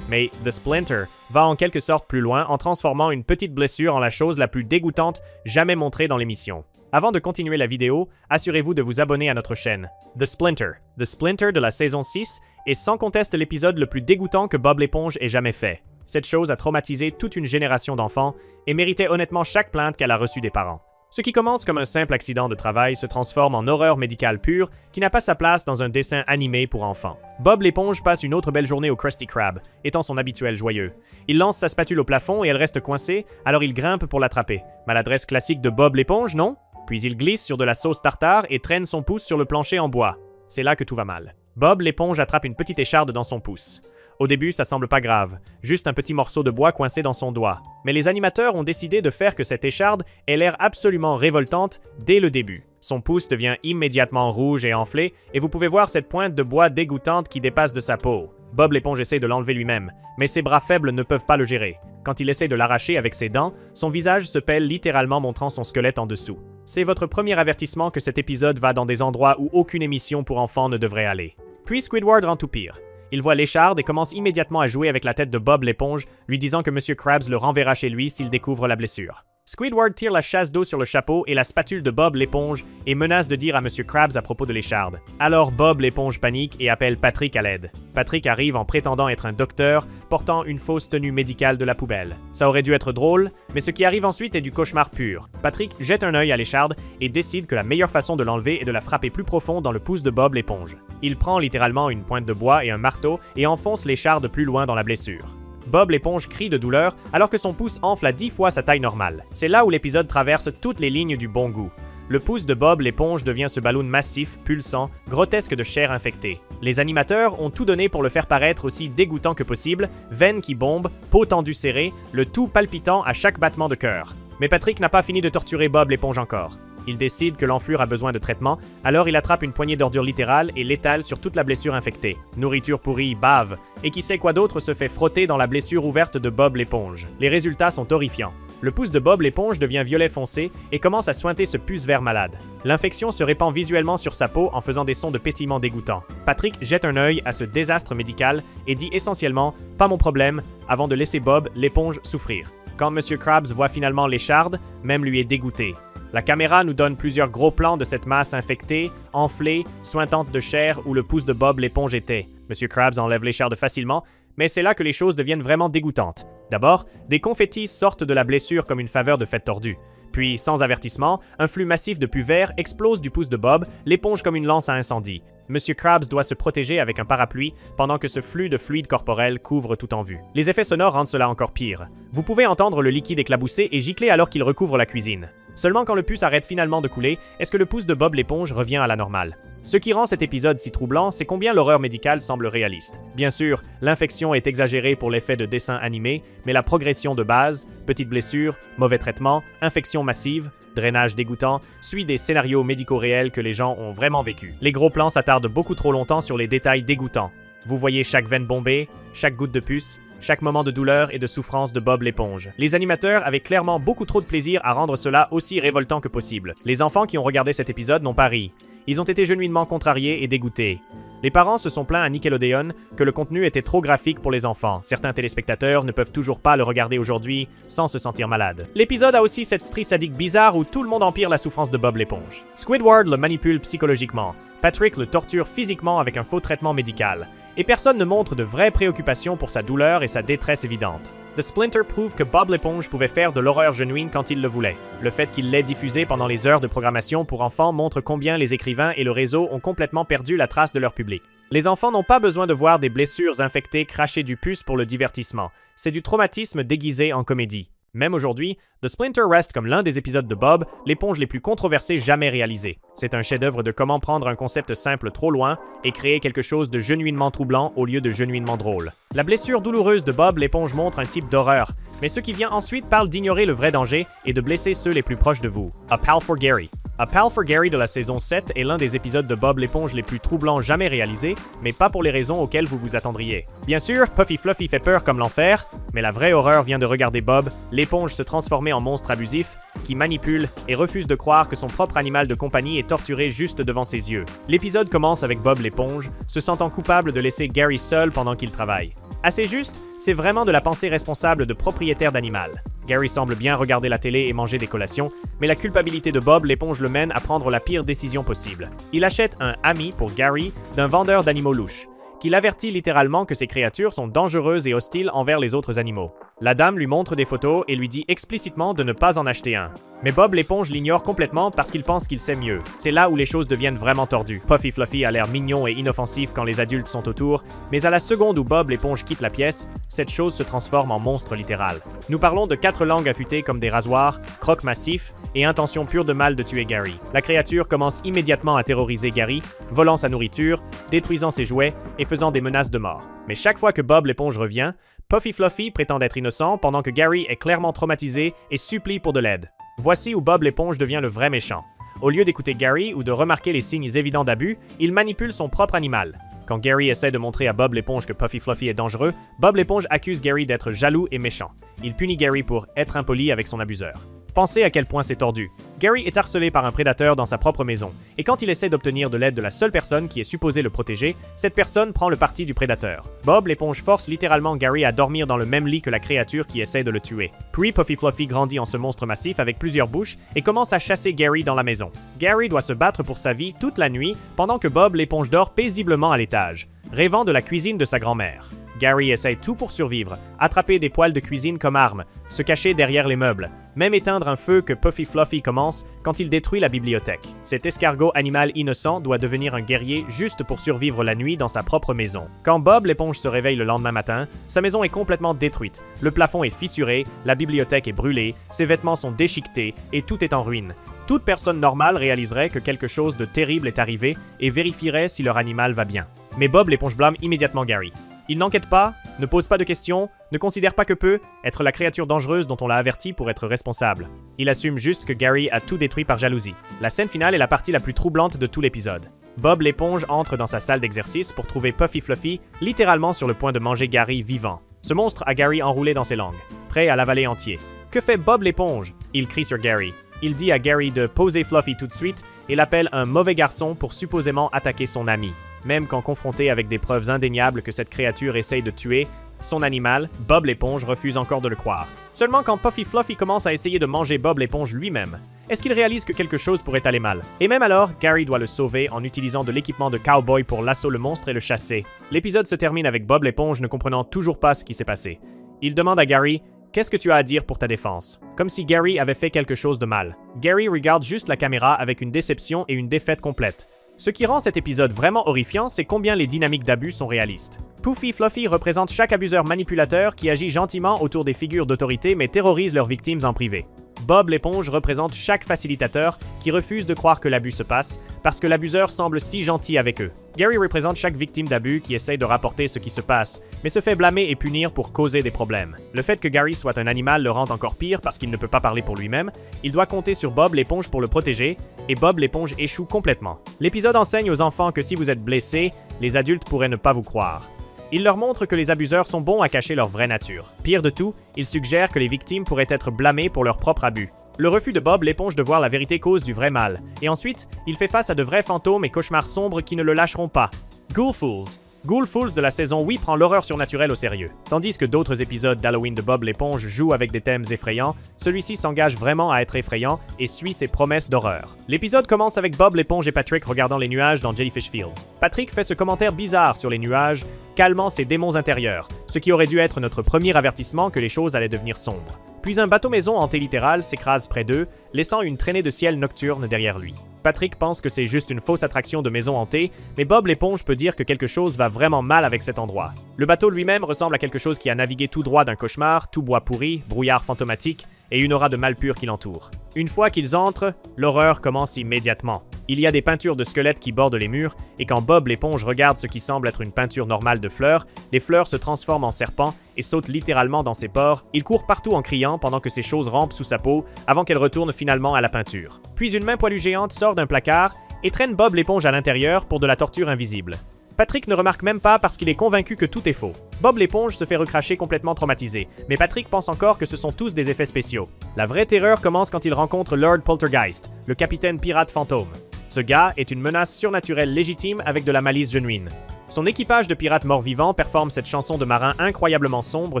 mais The Splinter va en quelque sorte plus loin en transformant une petite blessure en la chose la plus dégoûtante jamais montrée dans l'émission. Avant de continuer la vidéo, assurez-vous de vous abonner à notre chaîne. The Splinter. The Splinter de la saison 6 est sans conteste l'épisode le plus dégoûtant que Bob l'éponge ait jamais fait. Cette chose a traumatisé toute une génération d'enfants et méritait honnêtement chaque plainte qu'elle a reçue des parents. Ce qui commence comme un simple accident de travail se transforme en horreur médicale pure qui n'a pas sa place dans un dessin animé pour enfants. Bob l'éponge passe une autre belle journée au Krusty Krab, étant son habituel joyeux. Il lance sa spatule au plafond et elle reste coincée, alors il grimpe pour l'attraper. Maladresse classique de Bob l'éponge, non? Puis il glisse sur de la sauce tartare et traîne son pouce sur le plancher en bois. C'est là que tout va mal. Bob l'éponge attrape une petite écharde dans son pouce. Au début, ça semble pas grave, juste un petit morceau de bois coincé dans son doigt. Mais les animateurs ont décidé de faire que cette écharde ait l'air absolument révoltante dès le début. Son pouce devient immédiatement rouge et enflé, et vous pouvez voir cette pointe de bois dégoûtante qui dépasse de sa peau. Bob l'éponge essaie de l'enlever lui-même, mais ses bras faibles ne peuvent pas le gérer. Quand il essaie de l'arracher avec ses dents, son visage se pèle littéralement montrant son squelette en dessous. C'est votre premier avertissement que cet épisode va dans des endroits où aucune émission pour enfants ne devrait aller. Puis Squidward rend tout pire. Il voit l'écharde et commence immédiatement à jouer avec la tête de Bob l'éponge, lui disant que Monsieur Krabs le renverra chez lui s'il découvre la blessure. Squidward tire la chasse d'eau sur le chapeau et la spatule de Bob l'éponge et menace de dire à Monsieur Krabs à propos de l'écharde. Alors Bob l'éponge panique et appelle Patrick à l'aide. Patrick arrive en prétendant être un docteur, portant une fausse tenue médicale de la poubelle. Ça aurait dû être drôle, mais ce qui arrive ensuite est du cauchemar pur. Patrick jette un œil à l'écharde et décide que la meilleure façon de l'enlever est de la frapper plus profond dans le pouce de Bob l'éponge. Il prend littéralement une pointe de bois et un marteau et enfonce l'écharde plus loin dans la blessure. Bob l'éponge crie de douleur alors que son pouce enfle à 10 fois sa taille normale. C'est là où l'épisode traverse toutes les lignes du bon goût. Le pouce de Bob l'éponge devient ce ballon massif, pulsant, grotesque de chair infectée. Les animateurs ont tout donné pour le faire paraître aussi dégoûtant que possible, veines qui bombent, peau tendue serrée, le tout palpitant à chaque battement de cœur. Mais Patrick n'a pas fini de torturer Bob l'éponge encore. Il décide que l'enflure a besoin de traitement, alors il attrape une poignée d'ordures littérales et l'étale sur toute la blessure infectée. Nourriture pourrie, bave, et qui sait quoi d'autre se fait frotter dans la blessure ouverte de Bob l'éponge. Les résultats sont horrifiants. Le pouce de Bob l'éponge devient violet foncé et commence à suinter ce puce vert malade. L'infection se répand visuellement sur sa peau en faisant des sons de pétillement dégoûtants. Patrick jette un œil à ce désastre médical et dit essentiellement « pas mon problème » avant de laisser Bob l'éponge souffrir. Quand Monsieur Krabs voit finalement l'écharde, même lui est dégoûté. La caméra nous donne plusieurs gros plans de cette masse infectée, enflée, suintante de chair où le pouce de Bob l'éponge était. Monsieur Krabs enlève l'écharde facilement, mais c'est là que les choses deviennent vraiment dégoûtantes. D'abord, des confettis sortent de la blessure comme une faveur de fête tordue. Puis, sans avertissement, un flux massif de pus vert explose du pouce de Bob, l'éponge comme une lance à incendie. Monsieur Krabs doit se protéger avec un parapluie pendant que ce flux de fluide corporel couvre tout en vue. Les effets sonores rendent cela encore pire. Vous pouvez entendre le liquide éclabousser et gicler alors qu'il recouvre la cuisine. Seulement quand le pus arrête finalement de couler, est-ce que le pouce de Bob l'éponge revient à la normale. Ce qui rend cet épisode si troublant, c'est combien l'horreur médicale semble réaliste. Bien sûr, l'infection est exagérée pour l'effet de dessin animé, mais la progression de base, petite blessure, mauvais traitement, infection massive, drainage dégoûtant, suit des scénarios médicaux réels que les gens ont vraiment vécu. Les gros plans s'attardent beaucoup trop longtemps sur les détails dégoûtants. Vous voyez chaque veine bombée, chaque goutte de puce, chaque moment de douleur et de souffrance de Bob l'éponge. Les animateurs avaient clairement beaucoup trop de plaisir à rendre cela aussi révoltant que possible. Les enfants qui ont regardé cet épisode n'ont pas ri. Ils ont été genuinement contrariés et dégoûtés. Les parents se sont plaints à Nickelodeon que le contenu était trop graphique pour les enfants. Certains téléspectateurs ne peuvent toujours pas le regarder aujourd'hui sans se sentir malade. L'épisode a aussi cette strie sadique bizarre où tout le monde empire la souffrance de Bob l'éponge. Squidward le manipule psychologiquement. Patrick le torture physiquement avec un faux traitement médical. Et personne ne montre de vraies préoccupations pour sa douleur et sa détresse évidente. The Splinter prouve que Bob l'éponge pouvait faire de l'horreur genuine quand il le voulait. Le fait qu'il l'ait diffusé pendant les heures de programmation pour enfants montre combien les écrivains et le réseau ont complètement perdu la trace de leur public. Les enfants n'ont pas besoin de voir des blessures infectées cracher du pus pour le divertissement. C'est du traumatisme déguisé en comédie. Même aujourd'hui, The Splinter reste comme l'un des épisodes de Bob, l'éponge les plus controversés jamais réalisés. C'est un chef-d'œuvre de comment prendre un concept simple trop loin et créer quelque chose de genuinement troublant au lieu de genuinement drôle. La blessure douloureuse de Bob l'éponge montre un type d'horreur, mais ce qui vient ensuite parle d'ignorer le vrai danger et de blesser ceux les plus proches de vous. A Pal for Gary. A Pal for Gary de la saison 7 est l'un des épisodes de Bob l'éponge les plus troublants jamais réalisés, mais pas pour les raisons auxquelles vous vous attendriez. Bien sûr, Puffy Fluffy fait peur comme l'enfer, mais la vraie horreur vient de regarder Bob, l'éponge se transformer en monstre abusif, qui manipule et refuse de croire que son propre animal de compagnie est torturé juste devant ses yeux. L'épisode commence avec Bob l'éponge, se sentant coupable de laisser Gary seul pendant qu'il travaille. Assez juste, c'est vraiment de la pensée responsable de propriétaire d'animal. Gary semble bien regarder la télé et manger des collations, mais la culpabilité de Bob l'éponge le mène à prendre la pire décision possible. Il achète un ami pour Gary d'un vendeur d'animaux louches, qui l'avertit littéralement que ces créatures sont dangereuses et hostiles envers les autres animaux. La dame lui montre des photos et lui dit explicitement de ne pas en acheter un. Mais Bob l'éponge l'ignore complètement parce qu'il pense qu'il sait mieux. C'est là où les choses deviennent vraiment tordues. Puffy Fluffy a l'air mignon et inoffensif quand les adultes sont autour, mais à la seconde où Bob l'éponge quitte la pièce, cette chose se transforme en monstre littéral. Nous parlons de 4 langues affûtées comme des rasoirs, crocs massifs et intention pure de mal de tuer Gary. La créature commence immédiatement à terroriser Gary, volant sa nourriture, détruisant ses jouets et faisant des menaces de mort. Mais chaque fois que Bob l'éponge revient, Puffy Fluffy prétend être innocent pendant que Gary est clairement traumatisé et supplie pour de l'aide. Voici où Bob l'éponge devient le vrai méchant. Au lieu d'écouter Gary ou de remarquer les signes évidents d'abus, il manipule son propre animal. Quand Gary essaie de montrer à Bob l'éponge que Puffy Fluffy est dangereux, Bob l'éponge accuse Gary d'être jaloux et méchant. Il punit Gary pour être impoli avec son abuseur. Pensez à quel point c'est tordu. Gary est harcelé par un prédateur dans sa propre maison, et quand il essaie d'obtenir de l'aide de la seule personne qui est supposée le protéger, cette personne prend le parti du prédateur. Bob l'éponge force littéralement Gary à dormir dans le même lit que la créature qui essaie de le tuer. Puis Puffy Fluffy grandit en ce monstre massif avec plusieurs bouches et commence à chasser Gary dans la maison. Gary doit se battre pour sa vie toute la nuit pendant que Bob l'éponge dort paisiblement à l'étage, rêvant de la cuisine de sa grand-mère. Gary essaye tout pour survivre, attraper des poêles de cuisine comme arme, se cacher derrière les meubles, même éteindre un feu que Puffy Fluffy commence quand il détruit la bibliothèque. Cet escargot animal innocent doit devenir un guerrier juste pour survivre la nuit dans sa propre maison. Quand Bob l'éponge se réveille le lendemain matin, sa maison est complètement détruite. Le plafond est fissuré, la bibliothèque est brûlée, ses vêtements sont déchiquetés et tout est en ruine. Toute personne normale réaliserait que quelque chose de terrible est arrivé et vérifierait si leur animal va bien. Mais Bob l'éponge blâme immédiatement Gary. Il n'enquête pas, ne pose pas de questions, ne considère pas que peut être la créature dangereuse dont on l'a averti pour être responsable. Il assume juste que Gary a tout détruit par jalousie. La scène finale est la partie la plus troublante de tout l'épisode. Bob l'éponge entre dans sa salle d'exercice pour trouver Puffy Fluffy littéralement sur le point de manger Gary vivant. Ce monstre a Gary enroulé dans ses langues, prêt à l'avaler entier. Que fait Bob l'éponge? Il crie sur Gary. Il dit à Gary de poser Fluffy tout de suite et l'appelle un mauvais garçon pour supposément attaquer son ami. Même quand confronté avec des preuves indéniables que cette créature essaye de tuer son animal, Bob l'éponge refuse encore de le croire. Seulement quand Puffy Fluffy commence à essayer de manger Bob l'éponge lui-même, est-ce qu'il réalise que quelque chose pourrait aller mal? Et même alors, Gary doit le sauver en utilisant de l'équipement de cowboy pour lasser le monstre et le chasser. L'épisode se termine avec Bob l'éponge ne comprenant toujours pas ce qui s'est passé. Il demande à Gary « Qu'est-ce que tu as à dire pour ta défense ?» Comme si Gary avait fait quelque chose de mal. Gary regarde juste la caméra avec une déception et une défaite complète. Ce qui rend cet épisode vraiment horrifiant, c'est combien les dynamiques d'abus sont réalistes. Puffy Fluffy représente chaque abuseur manipulateur qui agit gentiment autour des figures d'autorité mais terrorise leurs victimes en privé. Bob l'éponge représente chaque facilitateur qui refuse de croire que l'abus se passe parce que l'abuseur semble si gentil avec eux. Gary représente chaque victime d'abus qui essaye de rapporter ce qui se passe, mais se fait blâmer et punir pour causer des problèmes. Le fait que Gary soit un animal le rend encore pire parce qu'il ne peut pas parler pour lui-même, il doit compter sur Bob l'éponge pour le protéger, et Bob l'éponge échoue complètement. L'épisode enseigne aux enfants que si vous êtes blessés, les adultes pourraient ne pas vous croire. Il leur montre que les abuseurs sont bons à cacher leur vraie nature. Pire de tout, il suggère que les victimes pourraient être blâmées pour leur propre abus. Le refus de Bob l'éponge de voir la vérité cause du vrai mal, et ensuite, il fait face à de vrais fantômes et cauchemars sombres qui ne le lâcheront pas. Ghoulfuls. Ghoulfuls de la saison 8 prend l'horreur surnaturelle au sérieux. Tandis que d'autres épisodes d'Halloween de Bob l'éponge jouent avec des thèmes effrayants, celui-ci s'engage vraiment à être effrayant et suit ses promesses d'horreur. L'épisode commence avec Bob l'éponge et Patrick regardant les nuages dans Jellyfish Fields. Patrick fait ce commentaire bizarre sur les nuages, calmant ses démons intérieurs, ce qui aurait dû être notre premier avertissement que les choses allaient devenir sombres. Puis un bateau-maison hanté littéral s'écrase près d'eux, laissant une traînée de ciel nocturne derrière lui. Patrick pense que c'est juste une fausse attraction de maison hantée, mais Bob l'éponge peut dire que quelque chose va vraiment mal avec cet endroit. Le bateau lui-même ressemble à quelque chose qui a navigué tout droit d'un cauchemar, tout bois pourri, brouillard fantomatique et une aura de mal pur qui l'entoure. Une fois qu'ils entrent, l'horreur commence immédiatement. Il y a des peintures de squelettes qui bordent les murs, et quand Bob l'éponge regarde ce qui semble être une peinture normale de fleurs, les fleurs se transforment en serpents et sautent littéralement dans ses pores. Il court partout en criant pendant que ces choses rampent sous sa peau, avant qu'elle retourne finalement à la peinture. Puis une main poilue géante sort d'un placard et traîne Bob l'éponge à l'intérieur pour de la torture invisible. Patrick ne remarque même pas parce qu'il est convaincu que tout est faux. Bob l'éponge se fait recracher complètement traumatisé, mais Patrick pense encore que ce sont tous des effets spéciaux. La vraie terreur commence quand il rencontre Lord Poltergeist, le capitaine pirate fantôme. Ce gars est une menace surnaturelle légitime avec de la malice genuine. Son équipage de pirates morts-vivants performe cette chanson de marin incroyablement sombre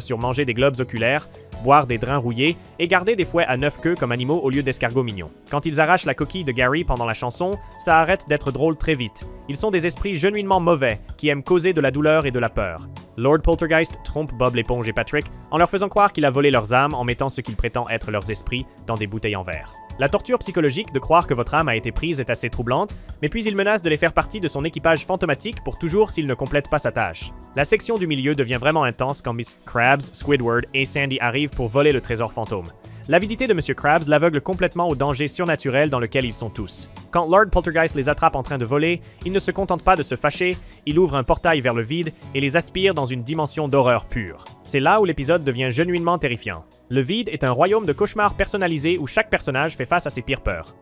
sur manger des globes oculaires, boire des drains rouillés et garder des fouets à 9 queues comme animaux au lieu d'escargots mignons. Quand ils arrachent la coquille de Gary pendant la chanson, ça arrête d'être drôle très vite. Ils sont des esprits genuinement mauvais qui aiment causer de la douleur et de la peur. Lord Poltergeist trompe Bob l'éponge et Patrick en leur faisant croire qu'il a volé leurs âmes en mettant ce qu'il prétend être leurs esprits dans des bouteilles en verre. La torture psychologique de croire que votre âme a été prise est assez troublante, mais puis il menace de les faire partie de son équipage fantomatique pour toujours s'il ne complète pas sa tâche. La section du milieu devient vraiment intense quand Miss Krabs, Squidward et Sandy arrivent pour voler le trésor fantôme. L'avidité de M. Krabs l'aveugle complètement au danger surnaturel dans lequel ils sont tous. Quand Lord Poltergeist les attrape en train de voler, il ne se contente pas de se fâcher, il ouvre un portail vers le vide et les aspire dans une dimension d'horreur pure. C'est là où l'épisode devient genuinement terrifiant. Le vide est un royaume de cauchemars personnalisé où chaque personnage fait face à ses pires peurs.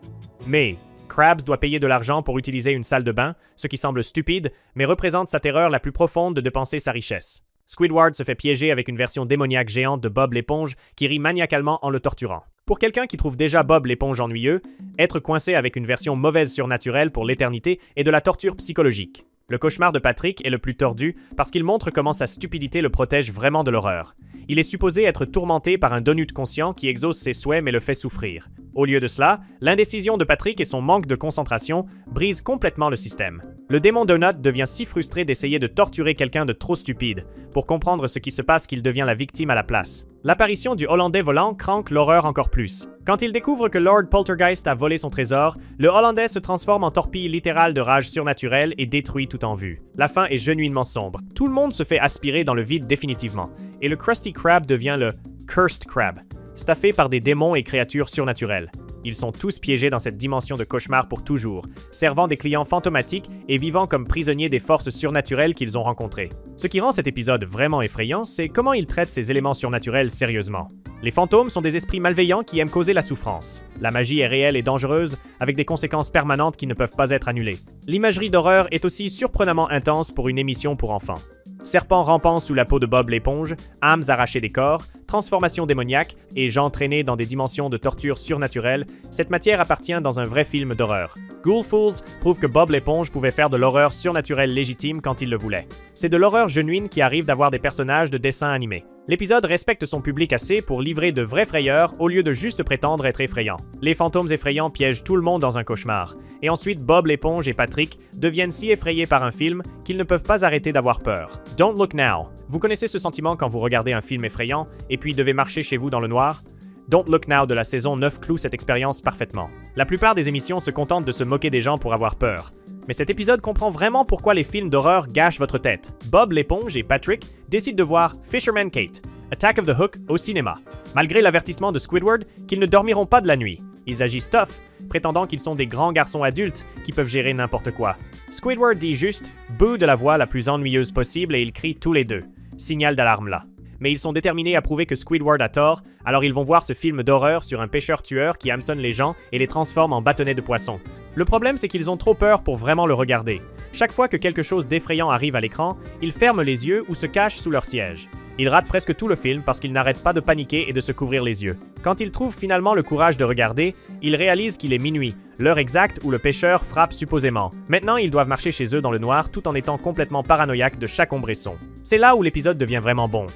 Mais Krabs doit payer de l'argent pour utiliser une salle de bain, ce qui semble stupide, mais représente sa terreur la plus profonde de dépenser sa richesse. Squidward se fait piéger avec une version démoniaque géante de Bob l'éponge qui rit maniacalement en le torturant. Pour quelqu'un qui trouve déjà Bob l'éponge ennuyeux, être coincé avec une version mauvaise surnaturelle pour l'éternité est de la torture psychologique. Le cauchemar de Patrick est le plus tordu parce qu'il montre comment sa stupidité le protège vraiment de l'horreur. Il est supposé être tourmenté par un donut conscient qui exauce ses souhaits mais le fait souffrir. Au lieu de cela, l'indécision de Patrick et son manque de concentration brisent complètement le système. Le démon Donut devient si frustré d'essayer de torturer quelqu'un de trop stupide pour comprendre ce qui se passe qu'il devient la victime à la place. L'apparition du Hollandais volant cranque l'horreur encore plus. Quand il découvre que Lord Poltergeist a volé son trésor, le Hollandais se transforme en torpille littérale de rage surnaturelle et détruit tout en vue. La fin est genuinement sombre. Tout le monde se fait aspirer dans le vide définitivement, et le Krusty Krab devient le Cursed Crab, staffé par des démons et créatures surnaturelles. Ils sont tous piégés dans cette dimension de cauchemar pour toujours, servant des clients fantomatiques et vivant comme prisonniers des forces surnaturelles qu'ils ont rencontrées. Ce qui rend cet épisode vraiment effrayant, c'est comment il traite ces éléments surnaturels sérieusement. Les fantômes sont des esprits malveillants qui aiment causer la souffrance. La magie est réelle et dangereuse, avec des conséquences permanentes qui ne peuvent pas être annulées. L'imagerie d'horreur est aussi surprenamment intense pour une émission pour enfants. Serpents rampant sous la peau de Bob l'éponge, âmes arrachées des corps, transformations démoniaques et gens traînés dans des dimensions de torture surnaturelle, cette matière appartient dans un vrai film d'horreur. Ghoulfuls prouve que Bob l'éponge pouvait faire de l'horreur surnaturelle légitime quand il le voulait. C'est de l'horreur genuine qui arrive d'avoir des personnages de dessins animés. L'épisode respecte son public assez pour livrer de vraies frayeurs au lieu de juste prétendre être effrayant. Les fantômes effrayants piègent tout le monde dans un cauchemar. Et ensuite, Bob l'éponge et Patrick deviennent si effrayés par un film qu'ils ne peuvent pas arrêter d'avoir peur. Don't Look Now. Vous connaissez ce sentiment quand vous regardez un film effrayant et puis devez marcher chez vous dans le noir? Don't Look Now de la saison 9 cloue cette expérience parfaitement. La plupart des émissions se contentent de se moquer des gens pour avoir peur. Mais cet épisode comprend vraiment pourquoi les films d'horreur gâchent votre tête. Bob l'éponge et Patrick décident de voir Fisherman Kate, Attack of the Hook au cinéma, malgré l'avertissement de Squidward qu'ils ne dormiront pas de la nuit. Ils agissent tough, prétendant qu'ils sont des grands garçons adultes qui peuvent gérer n'importe quoi. Squidward dit juste « boo » de la voix la plus ennuyeuse possible et ils crient tous les deux. Signal d'alarme là. Mais ils sont déterminés à prouver que Squidward a tort, alors ils vont voir ce film d'horreur sur un pêcheur-tueur qui hameçonne les gens et les transforme en bâtonnets de poissons. Le problème, c'est qu'ils ont trop peur pour vraiment le regarder. Chaque fois que quelque chose d'effrayant arrive à l'écran, ils ferment les yeux ou se cachent sous leur siège. Ils ratent presque tout le film parce qu'ils n'arrêtent pas de paniquer et de se couvrir les yeux. Quand ils trouvent finalement le courage de regarder, ils réalisent qu'il est minuit, l'heure exacte où le pêcheur frappe supposément. Maintenant, ils doivent marcher chez eux dans le noir tout en étant complètement paranoïaques de chaque ombre et son. C'est là où l'épisode devient vraiment bon.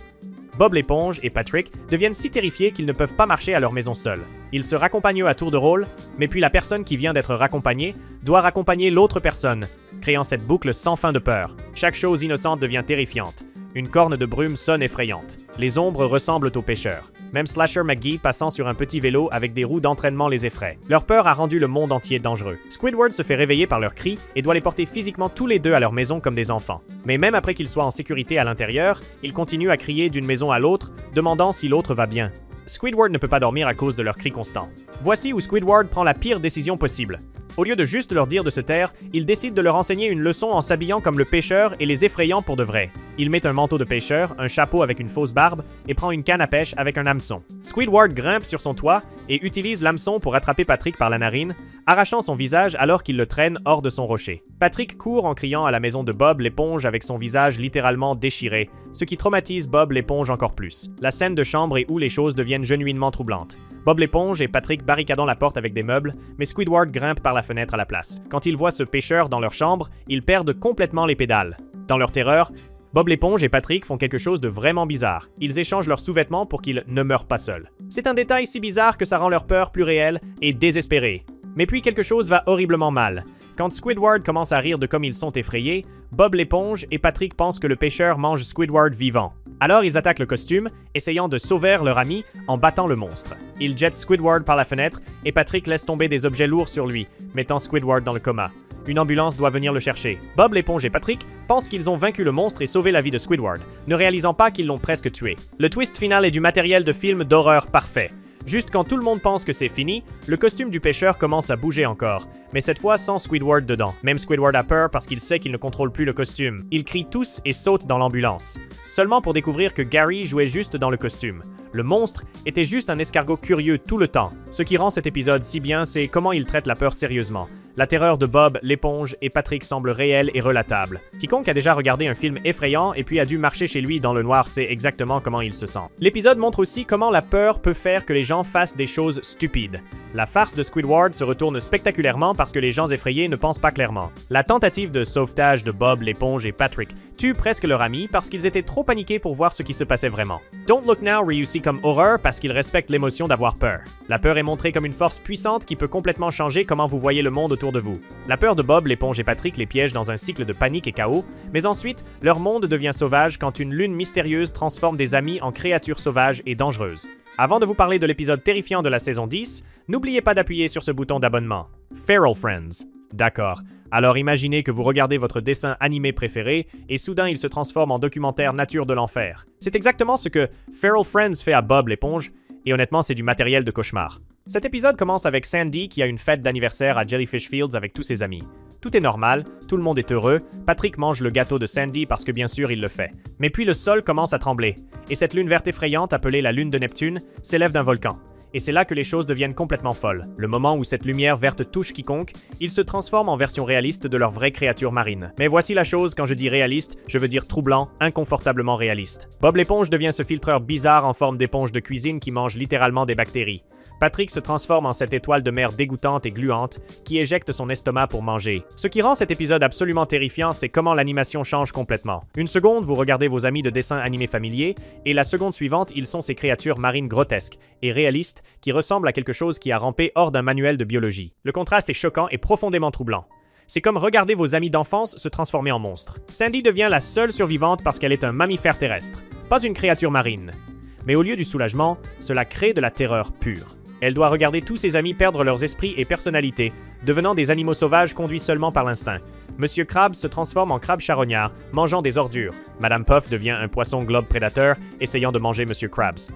Bob l'éponge et Patrick deviennent si terrifiés qu'ils ne peuvent pas marcher à leur maison seuls. Ils se raccompagnent à tour de rôle, mais puis la personne qui vient d'être raccompagnée doit raccompagner l'autre personne, créant cette boucle sans fin de peur. Chaque chose innocente devient terrifiante. Une corne de brume sonne effrayante. Les ombres ressemblent aux pêcheurs. Même Slasher McGee passant sur un petit vélo avec des roues d'entraînement les effraie. Leur peur a rendu le monde entier dangereux. Squidward se fait réveiller par leurs cris et doit les porter physiquement tous les deux à leur maison comme des enfants. Mais même après qu'ils soient en sécurité à l'intérieur, ils continuent à crier d'une maison à l'autre, demandant si l'autre va bien. Squidward ne peut pas dormir à cause de leurs cris constants. Voici où Squidward prend la pire décision possible. Au lieu de juste leur dire de se taire, il décide de leur enseigner une leçon en s'habillant comme le pêcheur et les effrayant pour de vrai. Il met un manteau de pêcheur, un chapeau avec une fausse barbe et prend une canne à pêche avec un hameçon. Squidward grimpe sur son toit et utilise l'hameçon pour attraper Patrick par la narine, arrachant son visage alors qu'il le traîne hors de son rocher. Patrick court en criant à la maison de Bob l'éponge avec son visage littéralement déchiré, ce qui traumatise Bob l'éponge encore plus. La scène de chambre est où les choses deviennent genuinement troublantes. Bob l'éponge et Patrick barricadant la porte avec des meubles, mais Squidward grimpe par la fenêtre à la place. Quand ils voient ce pêcheur dans leur chambre, ils perdent complètement les pédales. Dans leur terreur, Bob l'éponge et Patrick font quelque chose de vraiment bizarre. Ils échangent leurs sous-vêtements pour qu'ils ne meurent pas seuls. C'est un détail si bizarre que ça rend leur peur plus réelle et désespérée. Mais puis quelque chose va horriblement mal. Quand Squidward commence à rire de comme ils sont effrayés, Bob l'éponge et Patrick pensent que le pêcheur mange Squidward vivant. Alors ils attaquent le costume, essayant de sauver leur ami en battant le monstre. Ils jettent Squidward par la fenêtre et Patrick laisse tomber des objets lourds sur lui, mettant Squidward dans le coma. Une ambulance doit venir le chercher. Bob l'éponge et Patrick pensent qu'ils ont vaincu le monstre et sauvé la vie de Squidward, ne réalisant pas qu'ils l'ont presque tué. Le twist final est du matériel de film d'horreur parfait. Juste quand tout le monde pense que c'est fini, le costume du pêcheur commence à bouger encore, mais cette fois sans Squidward dedans. Même Squidward a peur parce qu'il sait qu'il ne contrôle plus le costume. Ils crient tous et sautent dans l'ambulance, seulement pour découvrir que Gary jouait juste dans le costume. Le monstre était juste un escargot curieux tout le temps. Ce qui rend cet épisode si bien, c'est comment il traite la peur sérieusement. La terreur de Bob, l'éponge et Patrick semble réelle et relatable. Quiconque a déjà regardé un film effrayant et puis a dû marcher chez lui dans le noir sait exactement comment il se sent. L'épisode montre aussi comment la peur peut faire que les gens fassent des choses stupides. La farce de Squidward se retourne spectaculairement parce que les gens effrayés ne pensent pas clairement. La tentative de sauvetage de Bob, l'éponge et Patrick tue presque leur ami parce qu'ils étaient trop paniqués pour voir ce qui se passait vraiment. Don't Look Now réussit comme horreur parce qu'il respecte l'émotion d'avoir peur. La peur est montrée comme une force puissante qui peut complètement changer comment vous voyez le monde autour de vous. La peur de Bob, l'éponge et Patrick les piège dans un cycle de panique et chaos, mais ensuite, leur monde devient sauvage quand une lune mystérieuse transforme des amis en créatures sauvages et dangereuses. Avant de vous parler de l'épisode terrifiant de la saison 10, n'oubliez pas d'appuyer sur ce bouton d'abonnement. Feral Friends. D'accord. Alors imaginez que vous regardez votre dessin animé préféré et soudain il se transforme en documentaire nature de l'enfer. C'est exactement ce que Feral Friends fait à Bob l'éponge, et honnêtement c'est du matériel de cauchemar. Cet épisode commence avec Sandy qui a une fête d'anniversaire à Jellyfish Fields avec tous ses amis. Tout est normal, tout le monde est heureux, Patrick mange le gâteau de Sandy parce que bien sûr il le fait. Mais puis le sol commence à trembler, et cette lune verte effrayante appelée la lune de Neptune s'élève d'un volcan. Et c'est là que les choses deviennent complètement folles. Le moment où cette lumière verte touche quiconque, ils se transforment en version réaliste de leur vraie créature marine. Mais voici la chose, quand je dis réaliste, je veux dire troublant, inconfortablement réaliste. Bob l'éponge devient ce filtreur bizarre en forme d'éponge de cuisine qui mange littéralement des bactéries. Patrick se transforme en cette étoile de mer dégoûtante et gluante qui éjecte son estomac pour manger. Ce qui rend cet épisode absolument terrifiant, c'est comment l'animation change complètement. Une seconde, vous regardez vos amis de dessins animés familiers, et la seconde suivante, ils sont ces créatures marines grotesques et réalistes qui ressemblent à quelque chose qui a rampé hors d'un manuel de biologie. Le contraste est choquant et profondément troublant. C'est comme regarder vos amis d'enfance se transformer en monstres. Sandy devient la seule survivante parce qu'elle est un mammifère terrestre, pas une créature marine. Mais au lieu du soulagement, cela crée de la terreur pure. Elle doit regarder tous ses amis perdre leurs esprits et personnalités, devenant des animaux sauvages conduits seulement par l'instinct. Monsieur Krabs se transforme en crabe charognard, mangeant des ordures. Madame Puff devient un poisson globe prédateur, essayant de manger Monsieur Krabs.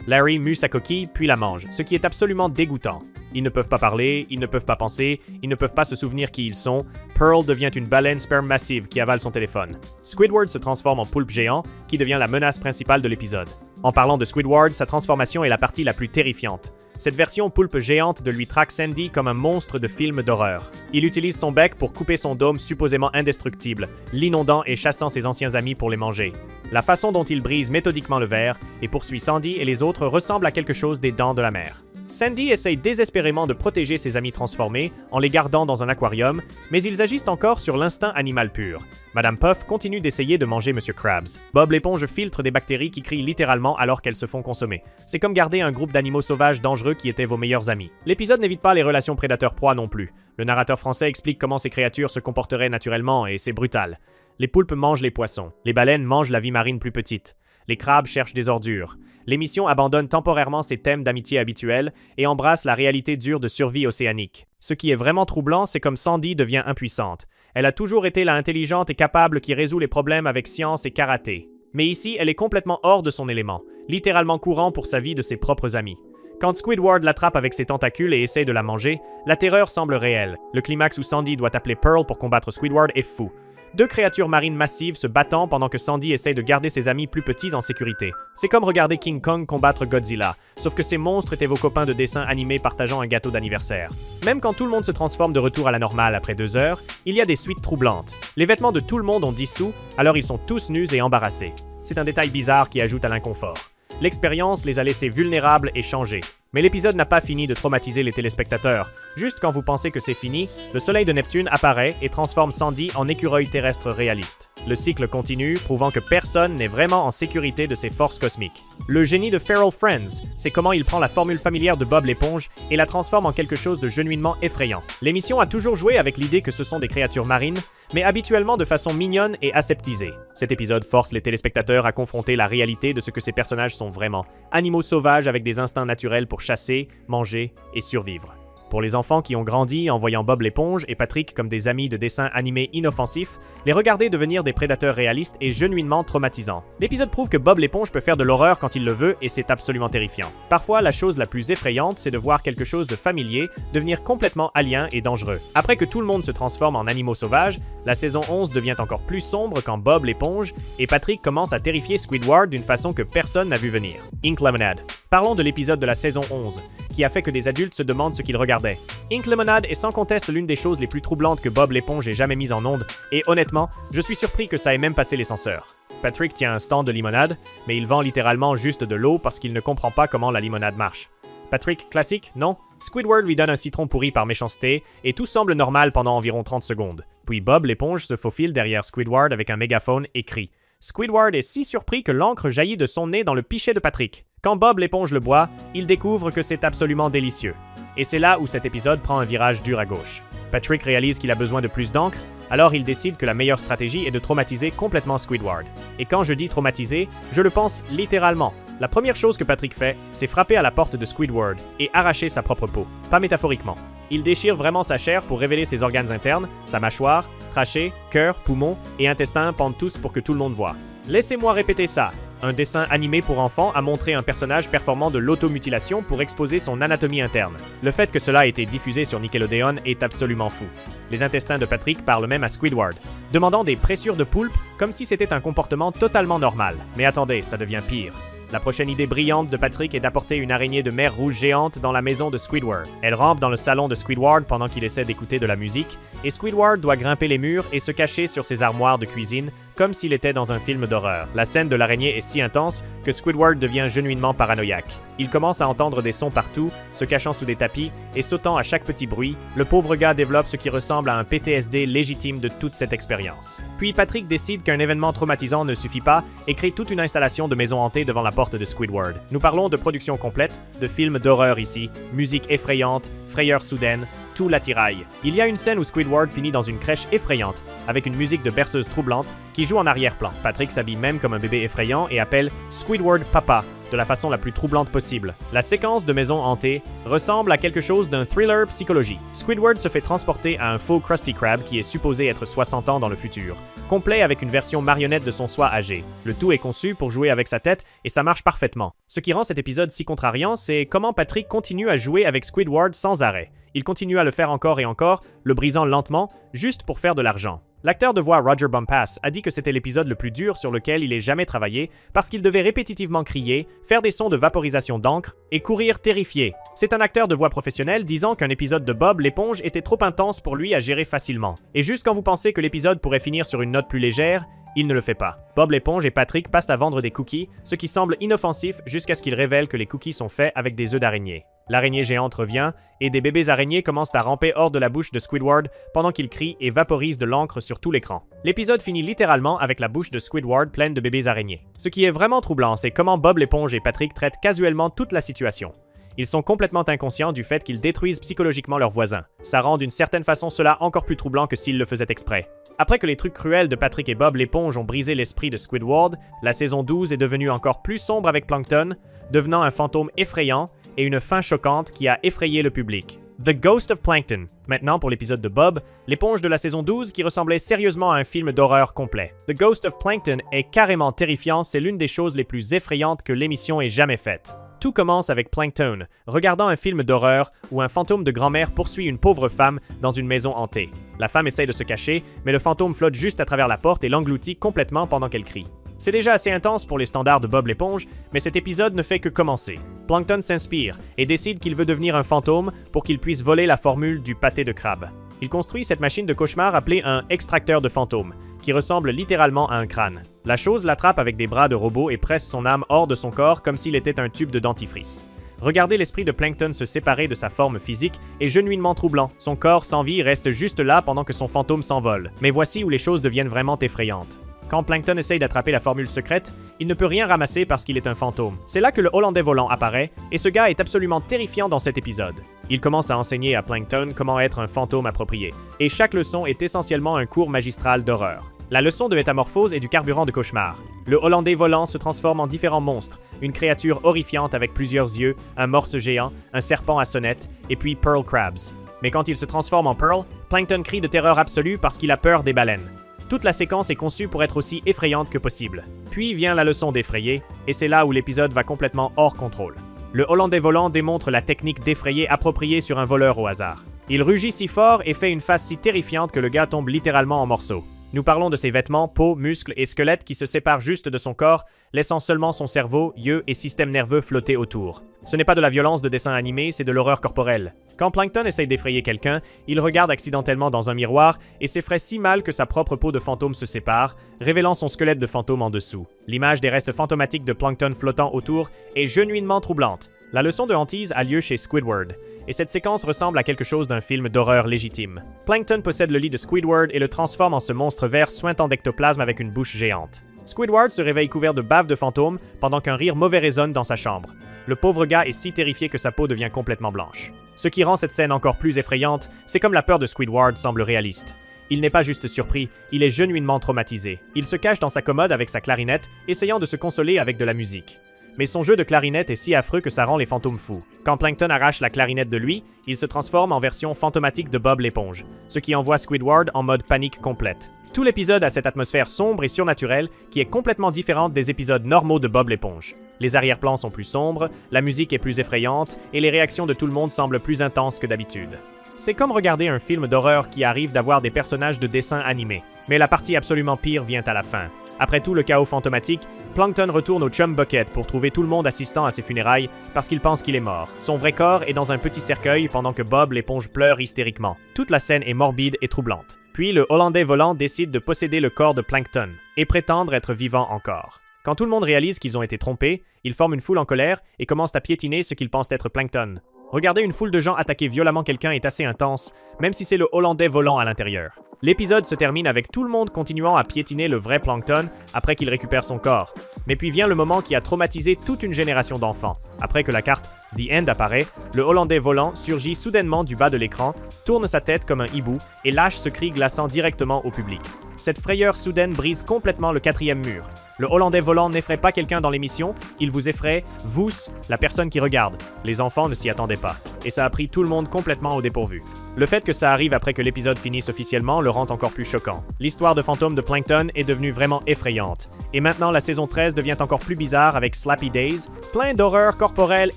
Larry mue sa coquille, puis la mange, ce qui est absolument dégoûtant. Ils ne peuvent pas parler, ils ne peuvent pas penser, ils ne peuvent pas se souvenir qui ils sont. Pearl devient une baleine sperme massive qui avale son téléphone. Squidward se transforme en poulpe géant, qui devient la menace principale de l'épisode. En parlant de Squidward, sa transformation est la partie la plus terrifiante. Cette version poulpe géante de lui traque Sandy comme un monstre de film d'horreur. Il utilise son bec pour couper son dôme supposément indestructible, l'inondant et chassant ses anciens amis pour les manger. La façon dont il brise méthodiquement le verre et poursuit Sandy et les autres ressemble à quelque chose des dents de la mer. Sandy essaye désespérément de protéger ses amis transformés en les gardant dans un aquarium, mais ils agissent encore sur l'instinct animal pur. Madame Puff continue d'essayer de manger Monsieur Krabs. Bob l'éponge filtre des bactéries qui crient littéralement alors qu'elles se font consommer. C'est comme garder un groupe d'animaux sauvages dangereux qui étaient vos meilleurs amis. L'épisode n'évite pas les relations prédateur-proie non plus. Le narrateur français explique comment ces créatures se comporteraient naturellement et c'est brutal. Les poulpes mangent les poissons. Les baleines mangent la vie marine plus petite. Les crabes cherchent des ordures. L'émission abandonne temporairement ses thèmes d'amitié habituels et embrasse la réalité dure de survie océanique. Ce qui est vraiment troublant, c'est comme Sandy devient impuissante. Elle a toujours été la intelligente et capable qui résout les problèmes avec science et karaté. Mais ici, elle est complètement hors de son élément, littéralement courant pour sa vie de ses propres amis. Quand Squidward l'attrape avec ses tentacules et essaie de la manger, la terreur semble réelle. Le climax où Sandy doit appeler Pearl pour combattre Squidward est fou. Deux créatures marines massives se battant pendant que Sandy essaye de garder ses amis plus petits en sécurité. C'est comme regarder King Kong combattre Godzilla, sauf que ces monstres étaient vos copains de dessin animés partageant un gâteau d'anniversaire. Même quand tout le monde se transforme de retour à la normale après 2 heures, il y a des suites troublantes. Les vêtements de tout le monde ont dissous, alors ils sont tous nus et embarrassés. C'est un détail bizarre qui ajoute à l'inconfort. L'expérience les a laissés vulnérables et changés. Mais l'épisode n'a pas fini de traumatiser les téléspectateurs. Juste quand vous pensez que c'est fini, le soleil de Neptune apparaît et transforme Sandy en écureuil terrestre réaliste. Le cycle continue, prouvant que personne n'est vraiment en sécurité de ces forces cosmiques. Le génie de Feral Friends, c'est comment il prend la formule familière de Bob l'éponge et la transforme en quelque chose de genuinement effrayant. L'émission a toujours joué avec l'idée que ce sont des créatures marines, mais habituellement de façon mignonne et aseptisée. Cet épisode force les téléspectateurs à confronter la réalité de ce que ces personnages sont vraiment. Animaux sauvages avec des instincts naturels pour chasser, manger et survivre. Pour les enfants qui ont grandi en voyant Bob l'éponge et Patrick comme des amis de dessins animés inoffensifs, les regarder devenir des prédateurs réalistes est genuinement traumatisant. L'épisode prouve que Bob l'éponge peut faire de l'horreur quand il le veut et c'est absolument terrifiant. Parfois, la chose la plus effrayante, c'est de voir quelque chose de familier devenir complètement alien et dangereux. Après que tout le monde se transforme en animaux sauvages, la saison 11 devient encore plus sombre quand Bob l'éponge et Patrick commencent à terrifier Squidward d'une façon que personne n'a vu venir. Ink Lemonade. Parlons de l'épisode de la saison 11, qui a fait que des adultes se demandent ce qu'ils regardaient. Ink Lemonade est sans conteste l'une des choses les plus troublantes que Bob l'éponge ait jamais mise en onde, et honnêtement, je suis surpris que ça ait même passé les censeurs. Patrick tient un stand de limonade, mais il vend littéralement juste de l'eau parce qu'il ne comprend pas comment la limonade marche. Patrick, classique, non? Squidward lui donne un citron pourri par méchanceté, et tout semble normal pendant environ 30 secondes. Puis Bob l'éponge se faufile derrière Squidward avec un mégaphone et crie. Squidward est si surpris que l'encre jaillit de son nez dans le pichet de Patrick. Quand Bob l'éponge le boit, il découvre que c'est absolument délicieux. Et c'est là où cet épisode prend un virage dur à gauche. Patrick réalise qu'il a besoin de plus d'encre, alors il décide que la meilleure stratégie est de traumatiser complètement Squidward. Et quand je dis traumatiser, je le pense littéralement. La première chose que Patrick fait, c'est frapper à la porte de Squidward et arracher sa propre peau, pas métaphoriquement. Il déchire vraiment sa chair pour révéler ses organes internes, sa mâchoire, trachée, cœur, poumon et intestin pendent tous pour que tout le monde voit. Laissez-moi répéter ça. Un dessin animé pour enfants a montré un personnage performant de l'automutilation pour exposer son anatomie interne. Le fait que cela ait été diffusé sur Nickelodeon est absolument fou. Les intestins de Patrick parlent même à Squidward, demandant des pressures de poulpe comme si c'était un comportement totalement normal. Mais attendez, ça devient pire. La prochaine idée brillante de Patrick est d'apporter une araignée de mer rouge géante dans la maison de Squidward. Elle rampe dans le salon de Squidward pendant qu'il essaie d'écouter de la musique, et Squidward doit grimper les murs et se cacher sur ses armoires de cuisine, comme s'il était dans un film d'horreur. La scène de l'araignée est si intense que Squidward devient genuinement paranoïaque. Il commence à entendre des sons partout, se cachant sous des tapis et sautant à chaque petit bruit. Le pauvre gars développe ce qui ressemble à un PTSD légitime de toute cette expérience. Puis Patrick décide qu'un événement traumatisant ne suffit pas et crée toute une installation de maison hantée devant la porte de Squidward. Nous parlons de production complète, de films d'horreur ici, musique effrayante, frayeur soudaine, tout l'attiraille. Il y a une scène où Squidward finit dans une crèche effrayante, avec une musique de berceuse troublante qui joue en arrière-plan. Patrick s'habille même comme un bébé effrayant et appelle Squidward Papa, de la façon la plus troublante possible. La séquence de maison hantée ressemble à quelque chose d'un thriller psychologie. Squidward se fait transporter à un faux Krusty Krab qui est supposé être 60 ans dans le futur, complet avec une version marionnette de son soi âgé. Le tout est conçu pour jouer avec sa tête et ça marche parfaitement. Ce qui rend cet épisode si contrariant, c'est comment Patrick continue à jouer avec Squidward sans arrêt. Il continue à le faire encore et encore, le brisant lentement, juste pour faire de l'argent. L'acteur de voix Roger Bumpass a dit que c'était l'épisode le plus dur sur lequel il ait jamais travaillé parce qu'il devait répétitivement crier, faire des sons de vaporisation d'encre et courir terrifié. C'est un acteur de voix professionnel disant qu'un épisode de Bob l'éponge était trop intense pour lui à gérer facilement. Et juste quand vous pensez que l'épisode pourrait finir sur une note plus légère, il ne le fait pas. Bob l'éponge et Patrick passent à vendre des cookies, ce qui semble inoffensif jusqu'à ce qu'ils révèlent que les cookies sont faits avec des œufs d'araignée. L'araignée géante revient, et des bébés araignées commencent à ramper hors de la bouche de Squidward pendant qu'il crie et vaporise de l'encre sur tout l'écran. L'épisode finit littéralement avec la bouche de Squidward pleine de bébés araignées. Ce qui est vraiment troublant, c'est comment Bob l'éponge et Patrick traitent casuellement toute la situation. Ils sont complètement inconscients du fait qu'ils détruisent psychologiquement leurs voisins. Ça rend d'une certaine façon cela encore plus troublant que s'ils le faisaient exprès. Après que les trucs cruels de Patrick et Bob l'éponge ont brisé l'esprit de Squidward, la saison 12 est devenue encore plus sombre avec Plankton, devenant un fantôme effrayant et une fin choquante qui a effrayé le public. The Ghost of Plankton. Maintenant pour l'épisode de Bob, l'éponge de la saison 12 qui ressemblait sérieusement à un film d'horreur complet. The Ghost of Plankton est carrément terrifiant, c'est l'une des choses les plus effrayantes que l'émission ait jamais faites. Tout commence avec Plankton, regardant un film d'horreur où un fantôme de grand-mère poursuit une pauvre femme dans une maison hantée. La femme essaye de se cacher, mais le fantôme flotte juste à travers la porte et l'engloutit complètement pendant qu'elle crie. C'est déjà assez intense pour les standards de Bob l'éponge, mais cet épisode ne fait que commencer. Plankton s'inspire et décide qu'il veut devenir un fantôme pour qu'il puisse voler la formule du pâté de crabe. Il construit cette machine de cauchemar appelée un extracteur de fantômes, qui ressemble littéralement à un crâne. La chose l'attrape avec des bras de robot et presse son âme hors de son corps comme s'il était un tube de dentifrice. Regarder l'esprit de Plankton se séparer de sa forme physique est genuinement troublant. Son corps sans vie reste juste là pendant que son fantôme s'envole. Mais voici où les choses deviennent vraiment effrayantes. Quand Plankton essaye d'attraper la formule secrète, il ne peut rien ramasser parce qu'il est un fantôme. C'est là que le Hollandais volant apparaît, et ce gars est absolument terrifiant dans cet épisode. Il commence à enseigner à Plankton comment être un fantôme approprié, et chaque leçon est essentiellement un cours magistral d'horreur. La leçon de métamorphose est du carburant de cauchemar. Le Hollandais volant se transforme en différents monstres, une créature horrifiante avec plusieurs yeux, un morse géant, un serpent à sonnette, et puis Pearl Crabs. Mais quand il se transforme en Pearl, Plankton crie de terreur absolue parce qu'il a peur des baleines. Toute la séquence est conçue pour être aussi effrayante que possible. Puis vient la leçon d'effrayer, et c'est là où l'épisode va complètement hors contrôle. Le Hollandais volant démontre la technique d'effrayer appropriée sur un voleur au hasard. Il rugit si fort et fait une face si terrifiante que le gars tombe littéralement en morceaux. Nous parlons de ses vêtements, peau, muscles et squelettes qui se séparent juste de son corps, laissant seulement son cerveau, yeux et système nerveux flotter autour. Ce n'est pas de la violence de dessin animé, c'est de l'horreur corporelle. Quand Plankton essaye d'effrayer quelqu'un, il regarde accidentellement dans un miroir et s'effraie si mal que sa propre peau de fantôme se sépare, révélant son squelette de fantôme en dessous. L'image des restes fantomatiques de Plankton flottant autour est genuinement troublante. La leçon de hantise a lieu chez Squidward, et cette séquence ressemble à quelque chose d'un film d'horreur légitime. Plankton possède le lit de Squidward et le transforme en ce monstre vert suintant d'ectoplasme avec une bouche géante. Squidward se réveille couvert de bave de fantôme pendant qu'un rire mauvais résonne dans sa chambre. Le pauvre gars est si terrifié que sa peau devient complètement blanche. Ce qui rend cette scène encore plus effrayante, c'est comme la peur de Squidward semble réaliste. Il n'est pas juste surpris, il est genuinement traumatisé. Il se cache dans sa commode avec sa clarinette, essayant de se consoler avec de la musique. Mais son jeu de clarinette est si affreux que ça rend les fantômes fous. Quand Plankton arrache la clarinette de lui, il se transforme en version fantomatique de Bob l'éponge, ce qui envoie Squidward en mode panique complète. Tout l'épisode a cette atmosphère sombre et surnaturelle qui est complètement différente des épisodes normaux de Bob l'éponge. Les arrière-plans sont plus sombres, la musique est plus effrayante et les réactions de tout le monde semblent plus intenses que d'habitude. C'est comme regarder un film d'horreur qui arrive d'avoir des personnages de dessin animé. Mais la partie absolument pire vient à la fin. Après tout le chaos fantomatique, Plankton retourne au Chum Bucket pour trouver tout le monde assistant à ses funérailles parce qu'il pense qu'il est mort. Son vrai corps est dans un petit cercueil pendant que Bob l'éponge pleure hystériquement. Toute la scène est morbide et troublante. Puis le Hollandais volant décide de posséder le corps de Plankton et prétendre être vivant encore. Quand tout le monde réalise qu'ils ont été trompés, ils forment une foule en colère et commencent à piétiner ce qu'ils pensent être Plankton. Regarder une foule de gens attaquer violemment quelqu'un est assez intense, même si c'est le Hollandais volant à l'intérieur. L'épisode se termine avec tout le monde continuant à piétiner le vrai Plankton après qu'il récupère son corps. Mais puis vient le moment qui a traumatisé toute une génération d'enfants. Après que la carte The End apparaît, le Hollandais volant surgit soudainement du bas de l'écran, tourne sa tête comme un hibou et lâche ce cri glaçant directement au public. Cette frayeur soudaine brise complètement le quatrième mur. Le Hollandais volant n'effraie pas quelqu'un dans l'émission, il vous effraie, vous, la personne qui regarde. Les enfants ne s'y attendaient pas, et ça a pris tout le monde complètement au dépourvu. Le fait que ça arrive après que l'épisode finisse officiellement le rend encore plus choquant. L'histoire de fantôme de Plankton est devenue vraiment effrayante. Et maintenant, la saison 13 devient encore plus bizarre avec Slappy Days, plein d'horreurs corporelles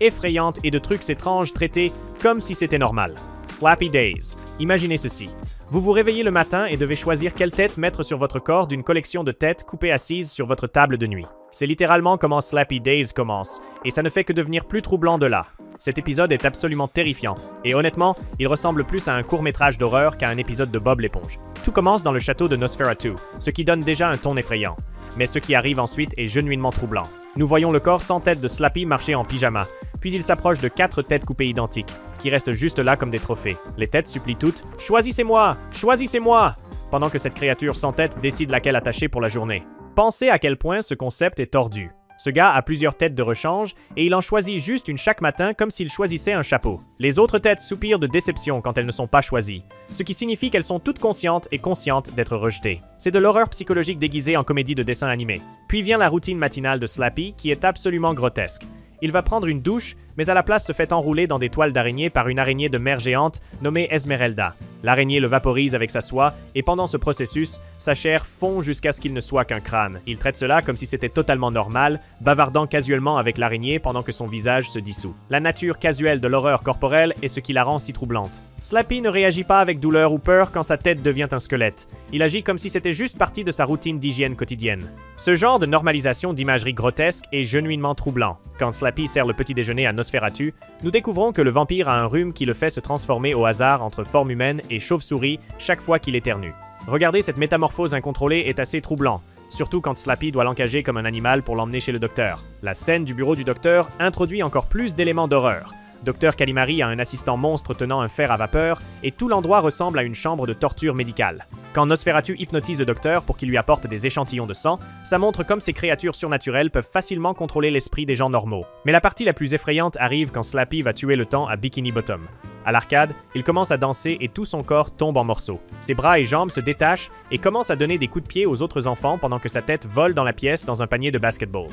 effrayantes et de trucs étranges traités comme si c'était normal. Slappy Days. Imaginez ceci. Vous vous réveillez le matin et devez choisir quelle tête mettre sur votre corps d'une collection de têtes coupées assises sur votre table de nuit. C'est littéralement comment Slappy Days commence, et ça ne fait que devenir plus troublant de là. Cet épisode est absolument terrifiant, et honnêtement, il ressemble plus à un court-métrage d'horreur qu'à un épisode de Bob l'éponge. Tout commence dans le château de Nosferatu, ce qui donne déjà un ton effrayant. Mais ce qui arrive ensuite est genuinement troublant. Nous voyons le corps sans tête de Slappy marcher en pyjama, puis il s'approche de 4 têtes coupées identiques, qui restent juste là comme des trophées. Les têtes supplient toutes « Choisissez-moi! Choisissez-moi !» pendant que cette créature sans tête décide laquelle attacher pour la journée. Pensez à quel point ce concept est tordu. Ce gars a plusieurs têtes de rechange et il en choisit juste une chaque matin comme s'il choisissait un chapeau. Les autres têtes soupirent de déception quand elles ne sont pas choisies, ce qui signifie qu'elles sont toutes conscientes et conscientes d'être rejetées. C'est de l'horreur psychologique déguisée en comédie de dessin animé. Puis vient la routine matinale de Slappy qui est absolument grotesque. Il va prendre une douche, mais à la place se fait enrouler dans des toiles d'araignée par une araignée de mer géante nommée Esmeralda. L'araignée le vaporise avec sa soie, et pendant ce processus, sa chair fond jusqu'à ce qu'il ne soit qu'un crâne. Il traite cela comme si c'était totalement normal, bavardant casuellement avec l'araignée pendant que son visage se dissout. La nature casuelle de l'horreur corporelle est ce qui la rend si troublante. Slappy ne réagit pas avec douleur ou peur quand sa tête devient un squelette. Il agit comme si c'était juste partie de sa routine d'hygiène quotidienne. Ce genre de normalisation d'imagerie grotesque est genuinement troublant. Quand Slappy sert le petit déjeuner à Nosferatu, nous découvrons que le vampire a un rhume qui le fait se transformer au hasard entre forme humaine et chauve-souris chaque fois qu'il éternue. Regarder cette métamorphose incontrôlée est assez troublant, surtout quand Slappy doit l'encager comme un animal pour l'emmener chez le docteur. La scène du bureau du docteur introduit encore plus d'éléments d'horreur. Dr Calimari a un assistant monstre tenant un fer à vapeur et tout l'endroit ressemble à une chambre de torture médicale. Quand Nosferatu hypnotise le docteur pour qu'il lui apporte des échantillons de sang, ça montre comme ces créatures surnaturelles peuvent facilement contrôler l'esprit des gens normaux. Mais la partie la plus effrayante arrive quand Slappy va tuer le temps à Bikini Bottom. À l'arcade, il commence à danser et tout son corps tombe en morceaux. Ses bras et jambes se détachent et commence à donner des coups de pied aux autres enfants pendant que sa tête vole dans la pièce dans un panier de basketball.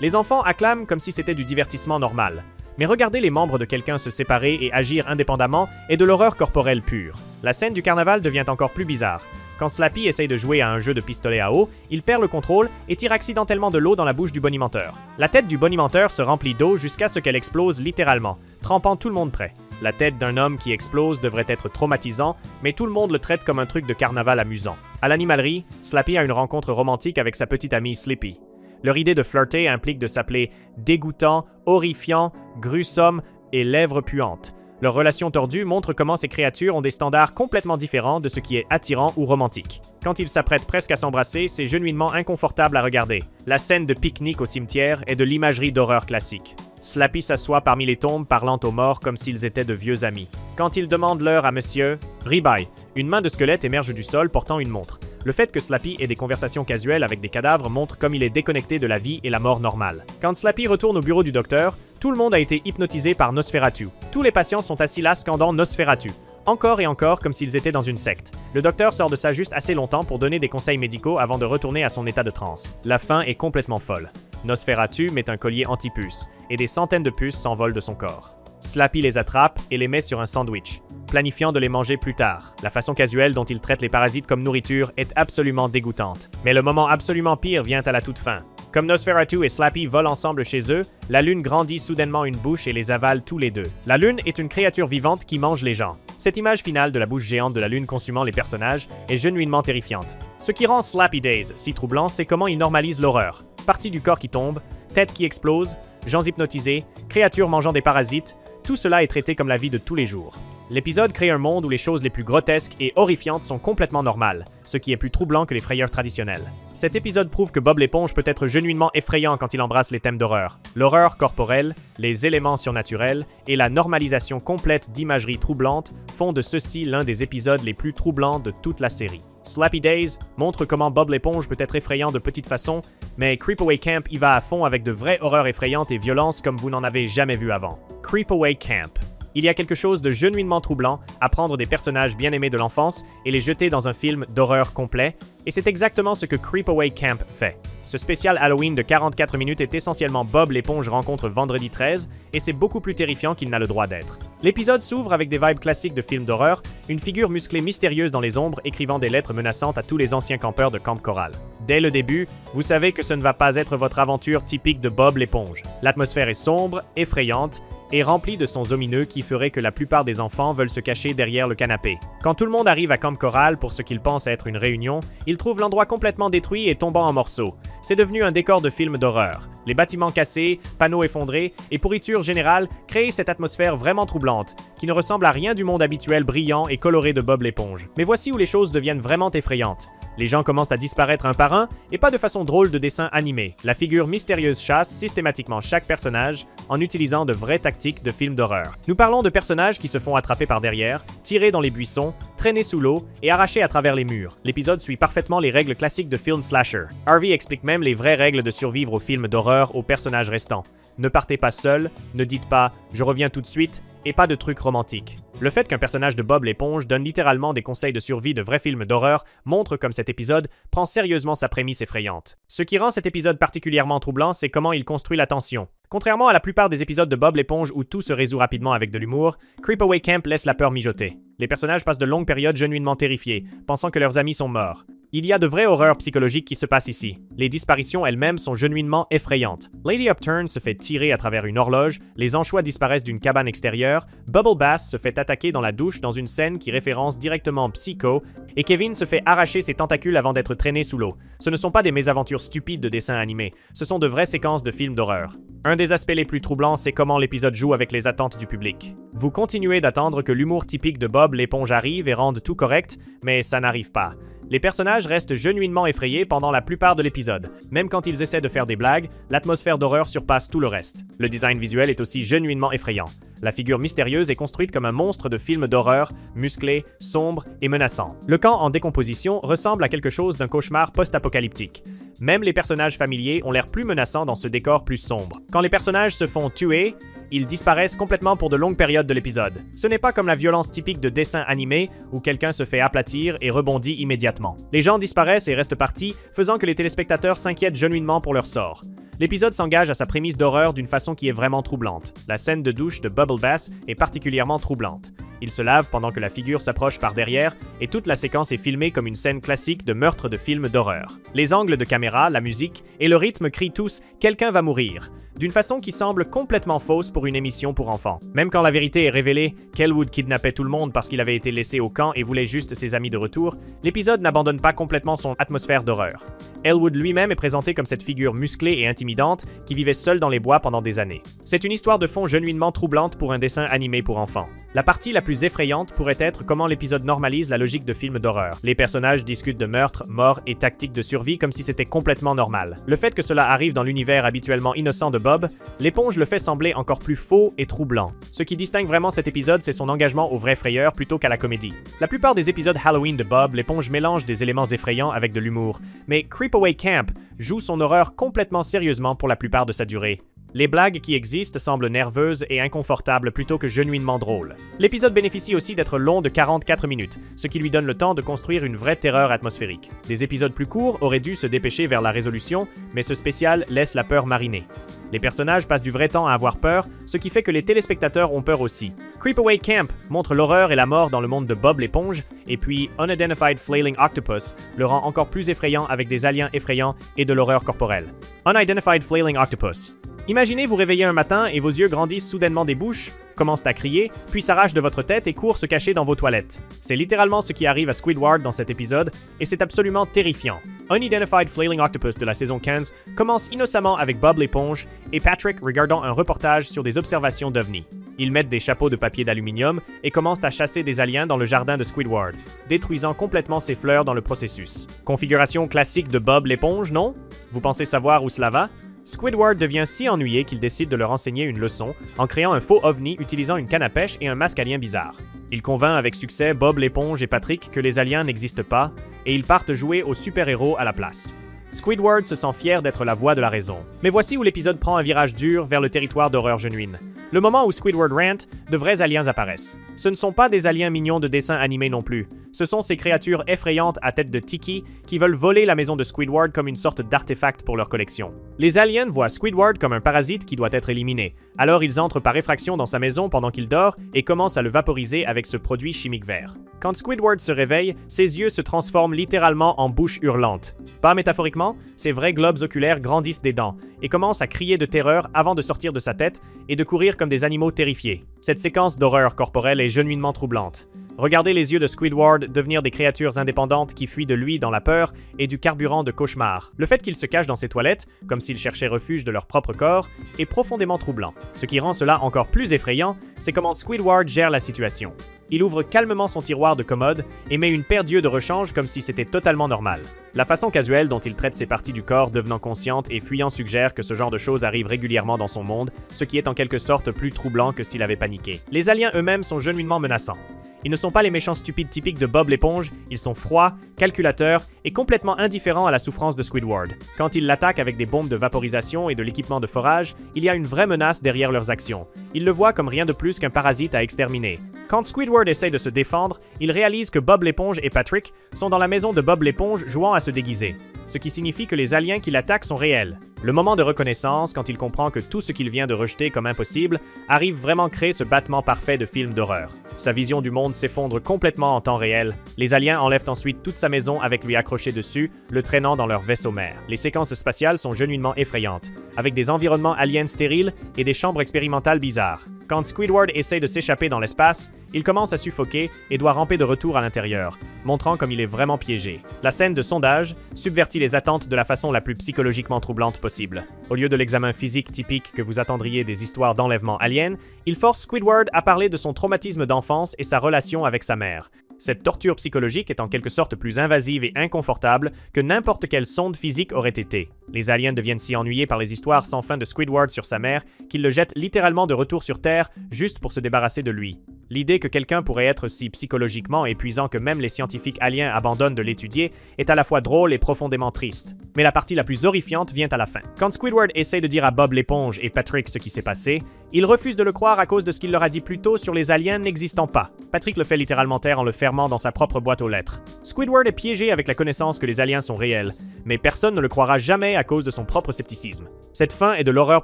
Les enfants acclament comme si c'était du divertissement normal. Mais regarder les membres de quelqu'un se séparer et agir indépendamment est de l'horreur corporelle pure. La scène du carnaval devient encore plus bizarre. Quand Slappy essaye de jouer à un jeu de pistolet à eau, il perd le contrôle et tire accidentellement de l'eau dans la bouche du bonimenteur. La tête du bonimenteur se remplit d'eau jusqu'à ce qu'elle explose littéralement, trempant tout le monde près. La tête d'un homme qui explose devrait être traumatisant, mais tout le monde le traite comme un truc de carnaval amusant. À l'animalerie, Slappy a une rencontre romantique avec sa petite amie Slippy. Leur idée de flirter implique de s'appeler dégoûtant, horrifiant, gruesome et lèvres puantes. Leur relation tordue montre comment ces créatures ont des standards complètement différents de ce qui est attirant ou romantique. Quand ils s'apprêtent presque à s'embrasser, c'est genuinement inconfortable à regarder. La scène de pique-nique au cimetière est de l'imagerie d'horreur classique. Slappy s'assoit parmi les tombes parlant aux morts comme s'ils étaient de vieux amis. Quand il demande l'heure à Monsieur Ribeye, une main de squelette émerge du sol portant une montre. Le fait que Slappy ait des conversations casuelles avec des cadavres montre comme il est déconnecté de la vie et la mort normale. Quand Slappy retourne au bureau du docteur, tout le monde a été hypnotisé par Nosferatu. Tous les patients sont assis là scandant Nosferatu. Encore et encore comme s'ils étaient dans une secte. Le docteur sort de ça juste assez longtemps pour donner des conseils médicaux avant de retourner à son état de transe. La fin est complètement folle. Nosferatu met un collier anti-puces, et des centaines de puces s'envolent de son corps. Slappy les attrape et les met sur un sandwich, planifiant de les manger plus tard. La façon casuelle dont il traite les parasites comme nourriture est absolument dégoûtante. Mais le moment absolument pire vient à la toute fin. Comme Nosferatu et Slappy volent ensemble chez eux, la lune grandit soudainement une bouche et les avale tous les deux. La lune est une créature vivante qui mange les gens. Cette image finale de la bouche géante de la lune consumant les personnages est genuinement terrifiante. Ce qui rend Slappy Days si troublant, c'est comment il normalise l'horreur. Parties du corps qui tombent, têtes qui explosent, gens hypnotisés, créatures mangeant des parasites, tout cela est traité comme la vie de tous les jours. L'épisode crée un monde où les choses les plus grotesques et horrifiantes sont complètement normales, ce qui est plus troublant que les frayeurs traditionnelles. Cet épisode prouve que Bob l'éponge peut être genuinement effrayant quand il embrasse les thèmes d'horreur. L'horreur corporelle, les éléments surnaturels et la normalisation complète d'imagerie troublante font de ceci l'un des épisodes les plus troublants de toute la série. Slappy Days montre comment Bob l'éponge peut être effrayant de petites façons, mais Creepaway Camp y va à fond avec de vraies horreurs effrayantes et violences comme vous n'en avez jamais vu avant. Creepaway Camp. Il y a quelque chose de genuinement troublant à prendre des personnages bien aimés de l'enfance et les jeter dans un film d'horreur complet, et c'est exactement ce que Creepaway Camp fait. Ce spécial Halloween de 44 minutes est essentiellement Bob l'éponge rencontre Vendredi 13, et c'est beaucoup plus terrifiant qu'il n'a le droit d'être. L'épisode s'ouvre avec des vibes classiques de films d'horreur, une figure musclée mystérieuse dans les ombres écrivant des lettres menaçantes à tous les anciens campeurs de Camp Coral. Dès le début, vous savez que ce ne va pas être votre aventure typique de Bob l'éponge. L'atmosphère est sombre, effrayante, et rempli de sons omineux qui feraient que la plupart des enfants veulent se cacher derrière le canapé. Quand tout le monde arrive à Camp Coral pour ce qu'ils pensent être une réunion, ils trouvent l'endroit complètement détruit et tombant en morceaux. C'est devenu un décor de film d'horreur. Les bâtiments cassés, panneaux effondrés et pourriture générale créent cette atmosphère vraiment troublante, qui ne ressemble à rien du monde habituel brillant et coloré de Bob l'éponge. Mais voici où les choses deviennent vraiment effrayantes. Les gens commencent à disparaître un par un, et pas de façon drôle de dessin animé. La figure mystérieuse chasse systématiquement chaque personnage en utilisant de vraies tactiques de films d'horreur. Nous parlons de personnages qui se font attraper par derrière, tirer dans les buissons, traîner sous l'eau et arracher à travers les murs. L'épisode suit parfaitement les règles classiques de film slasher. Harvey explique même les vraies règles de survivre aux films d'horreur aux personnages restants. Ne partez pas seul, ne dites pas « je reviens tout de suite » et pas de trucs romantiques. Le fait qu'un personnage de Bob l'éponge donne littéralement des conseils de survie de vrais films d'horreur montre comme cet épisode prend sérieusement sa prémisse effrayante. Ce qui rend cet épisode particulièrement troublant, c'est comment il construit la tension. Contrairement à la plupart des épisodes de Bob l'éponge où tout se résout rapidement avec de l'humour, Creepaway Camp laisse la peur mijoter. Les personnages passent de longues périodes genuinement terrifiés, pensant que leurs amis sont morts. Il y a de vraies horreurs psychologiques qui se passent ici. Les disparitions elles-mêmes sont genuinement effrayantes. Lady Upturn se fait tirer à travers une horloge, les anchois disparaissent d'une cabane extérieure, Bubble Bass se fait attaquer dans la douche dans une scène qui référence directement Psycho, et Kevin se fait arracher ses tentacules avant d'être traîné sous l'eau. Ce ne sont pas des mésaventures stupides de dessins animés, ce sont de vraies séquences de films d'horreur. Un des aspects les plus troublants, c'est comment l'épisode joue avec les attentes du public. Vous continuez d'attendre que l'humour typique de Bob l'éponge arrive et rende tout correct, mais ça n'arrive pas. Les personnages restent genuinement effrayés pendant la plupart de l'épisode. Même quand ils essaient de faire des blagues, l'atmosphère d'horreur surpasse tout le reste. Le design visuel est aussi genuinement effrayant. La figure mystérieuse est construite comme un monstre de film d'horreur, musclé, sombre et menaçant. Le camp en décomposition ressemble à quelque chose d'un cauchemar post-apocalyptique. Même les personnages familiers ont l'air plus menaçants dans ce décor plus sombre. Quand les personnages se font tuer, ils disparaissent complètement pour de longues périodes de l'épisode. Ce n'est pas comme la violence typique de dessins animés où quelqu'un se fait aplatir et rebondit immédiatement. Les gens disparaissent et restent partis, faisant que les téléspectateurs s'inquiètent genuinement pour leur sort. L'épisode s'engage à sa prémisse d'horreur d'une façon qui est vraiment troublante. La scène de douche de Bubble Bass est particulièrement troublante. Il se lave pendant que la figure s'approche par derrière et toute la séquence est filmée comme une scène classique de meurtre de film d'horreur. Les angles de caméra, la musique et le rythme crient tous « Quelqu'un va mourir !» d'une façon qui semble complètement fausse pour une émission pour enfants. Même quand la vérité est révélée, qu'Elwood kidnappait tout le monde parce qu'il avait été laissé au camp et voulait juste ses amis de retour, l'épisode n'abandonne pas complètement son atmosphère d'horreur. Elwood lui-même est présenté comme cette figure musclée et intimidante qui vivait seule dans les bois pendant des années. C'est une histoire de fond genuinement troublante pour un dessin animé pour enfants. La partie la plus effrayante pourrait être comment l'épisode normalise la logique de films d'horreur. Les personnages discutent de meurtres, morts et tactiques de survie comme si c'était complètement normal. Le fait que cela arrive dans l'univers habituellement innocent de Bob, l'éponge le fait sembler encore plus faux et troublant. Ce qui distingue vraiment cet épisode, c'est son engagement aux vraies frayeurs plutôt qu'à la comédie. La plupart des épisodes Halloween de Bob, l'éponge mélange des éléments effrayants avec de l'humour, mais Creepaway Camp joue son horreur complètement sérieusement pour la plupart de sa durée. Les blagues qui existent semblent nerveuses et inconfortables plutôt que genuinement drôles. L'épisode bénéficie aussi d'être long de 44 minutes, ce qui lui donne le temps de construire une vraie terreur atmosphérique. Des épisodes plus courts auraient dû se dépêcher vers la résolution, mais ce spécial laisse la peur mariner. Les personnages passent du vrai temps à avoir peur, ce qui fait que les téléspectateurs ont peur aussi. Creepaway Camp montre l'horreur et la mort dans le monde de Bob l'éponge, et puis Unidentified Flailing Octopus le rend encore plus effrayant avec des aliens effrayants et de l'horreur corporelle. Unidentified Flailing Octopus. Imaginez vous réveiller un matin et vos yeux grandissent soudainement des bouches, commencent à crier, puis s'arrachent de votre tête et courent se cacher dans vos toilettes. C'est littéralement ce qui arrive à Squidward dans cet épisode, et c'est absolument terrifiant. Unidentified Flailing Octopus de la saison 15 commence innocemment avec Bob l'éponge et Patrick regardant un reportage sur des observations d'OVNI. Ils mettent des chapeaux de papier d'aluminium et commencent à chasser des aliens dans le jardin de Squidward, détruisant complètement ses fleurs dans le processus. Configuration classique de Bob l'éponge, non? Vous pensez savoir où cela va? Squidward devient si ennuyé qu'il décide de leur enseigner une leçon en créant un faux ovni utilisant une canne à pêche et un masque alien bizarre. Il convainc avec succès Bob l'éponge et Patrick que les aliens n'existent pas et ils partent jouer aux super-héros à la place. Squidward se sent fier d'être la voix de la raison. Mais voici où l'épisode prend un virage dur vers le territoire d'horreur genuine. Le moment où Squidward rant, de vrais aliens apparaissent. Ce ne sont pas des aliens mignons de dessins animés non plus. Ce sont ces créatures effrayantes à tête de tiki qui veulent voler la maison de Squidward comme une sorte d'artefact pour leur collection. Les aliens voient Squidward comme un parasite qui doit être éliminé. Alors ils entrent par effraction dans sa maison pendant qu'il dort et commencent à le vaporiser avec ce produit chimique vert. Quand Squidward se réveille, ses yeux se transforment littéralement en bouche hurlante. Pas métaphoriquement, ses vrais globes oculaires grandissent des dents et commencent à crier de terreur avant de sortir de sa tête et de courir comme des animaux terrifiés. Cette séquence d'horreur corporelle est genuinement troublante. Regardez les yeux de Squidward devenir des créatures indépendantes qui fuient de lui dans la peur et du carburant de cauchemar. Le fait qu'ils se cachent dans ses toilettes, comme s'ils cherchaient refuge de leur propre corps, est profondément troublant. Ce qui rend cela encore plus effrayant, c'est comment Squidward gère la situation. Il ouvre calmement son tiroir de commode et met une paire d'yeux de rechange comme si c'était totalement normal. La façon casuelle dont il traite ses parties du corps devenant conscientes et fuyant suggère que ce genre de choses arrive régulièrement dans son monde, ce qui est en quelque sorte plus troublant que s'il avait paniqué. Les aliens eux-mêmes sont genuinement menaçants. Ils ne sont pas les méchants stupides typiques de Bob l'éponge, ils sont froids, calculateurs et complètement indifférents à la souffrance de Squidward. Quand ils l'attaquent avec des bombes de vaporisation et de l'équipement de forage, il y a une vraie menace derrière leurs actions. Ils le voient comme rien de plus qu'un parasite à exterminer. Quand Squidward essaie de se défendre, il réalise que Bob l'éponge et Patrick sont dans la maison de Bob l'éponge jouant à se déguiser, ce qui signifie que les aliens qui l'attaquent sont réels. Le moment de reconnaissance, quand il comprend que tout ce qu'il vient de rejeter comme impossible, arrive vraiment créer ce battement parfait de film d'horreur. Sa vision du monde s'effondre complètement en temps réel. Les aliens enlèvent ensuite toute sa maison avec lui accroché dessus, le traînant dans leur vaisseau mère. Les séquences spatiales sont genuinement effrayantes, avec des environnements aliens stériles et des chambres expérimentales bizarres. Quand Squidward essaie de s'échapper dans l'espace, il commence à suffoquer et doit ramper de retour à l'intérieur, montrant comme il est vraiment piégé. La scène de sondage subvertit les attentes de la façon la plus psychologiquement troublante possible. Au lieu de l'examen physique typique que vous attendriez des histoires d'enlèvement aliens, il force Squidward à parler de son traumatisme d'enfance et sa relation avec sa mère. Cette torture psychologique est en quelque sorte plus invasive et inconfortable que n'importe quelle sonde physique aurait été. Les aliens deviennent si ennuyés par les histoires sans fin de Squidward sur sa mère qu'ils le jettent littéralement de retour sur Terre juste pour se débarrasser de lui. L'idée que quelqu'un pourrait être si psychologiquement épuisant que même les scientifiques aliens abandonnent de l'étudier est à la fois drôle et profondément triste. Mais la partie la plus horrifiante vient à la fin. Quand Squidward essaie de dire à Bob l'éponge et Patrick ce qui s'est passé, ils refusent de le croire à cause de ce qu'il leur a dit plus tôt sur les aliens n'existant pas. Patrick le fait littéralement taire en le fermant dans sa propre boîte aux lettres. Squidward est piégé avec la connaissance que les aliens sont réels, mais personne ne le croira jamais à cause de son propre scepticisme. Cette fin est de l'horreur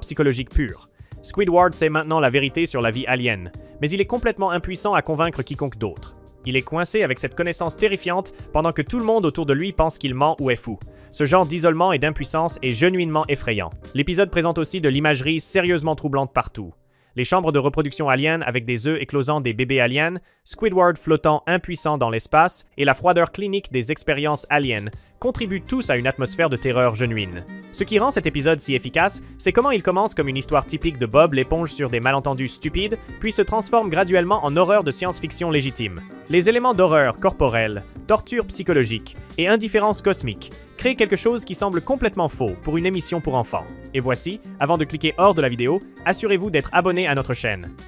psychologique pure. Squidward sait maintenant la vérité sur la vie alien, mais il est complètement impuissant à convaincre quiconque d'autre. Il est coincé avec cette connaissance terrifiante pendant que tout le monde autour de lui pense qu'il ment ou est fou. Ce genre d'isolement et d'impuissance est genuinement effrayant. L'épisode présente aussi de l'imagerie sérieusement troublante partout. Les chambres de reproduction aliens avec des œufs éclosant des bébés aliens, Squidward flottant impuissant dans l'espace et la froideur clinique des expériences aliens contribuent tous à une atmosphère de terreur genuine. Ce qui rend cet épisode si efficace, c'est comment il commence comme une histoire typique de Bob l'éponge sur des malentendus stupides, puis se transforme graduellement en horreur de science-fiction légitime. Les éléments d'horreur corporelle, torture psychologique et indifférence cosmique créent quelque chose qui semble complètement faux pour une émission pour enfants. Et voici, avant de cliquer hors de la vidéo, assurez-vous d'être abonné à notre chaîne.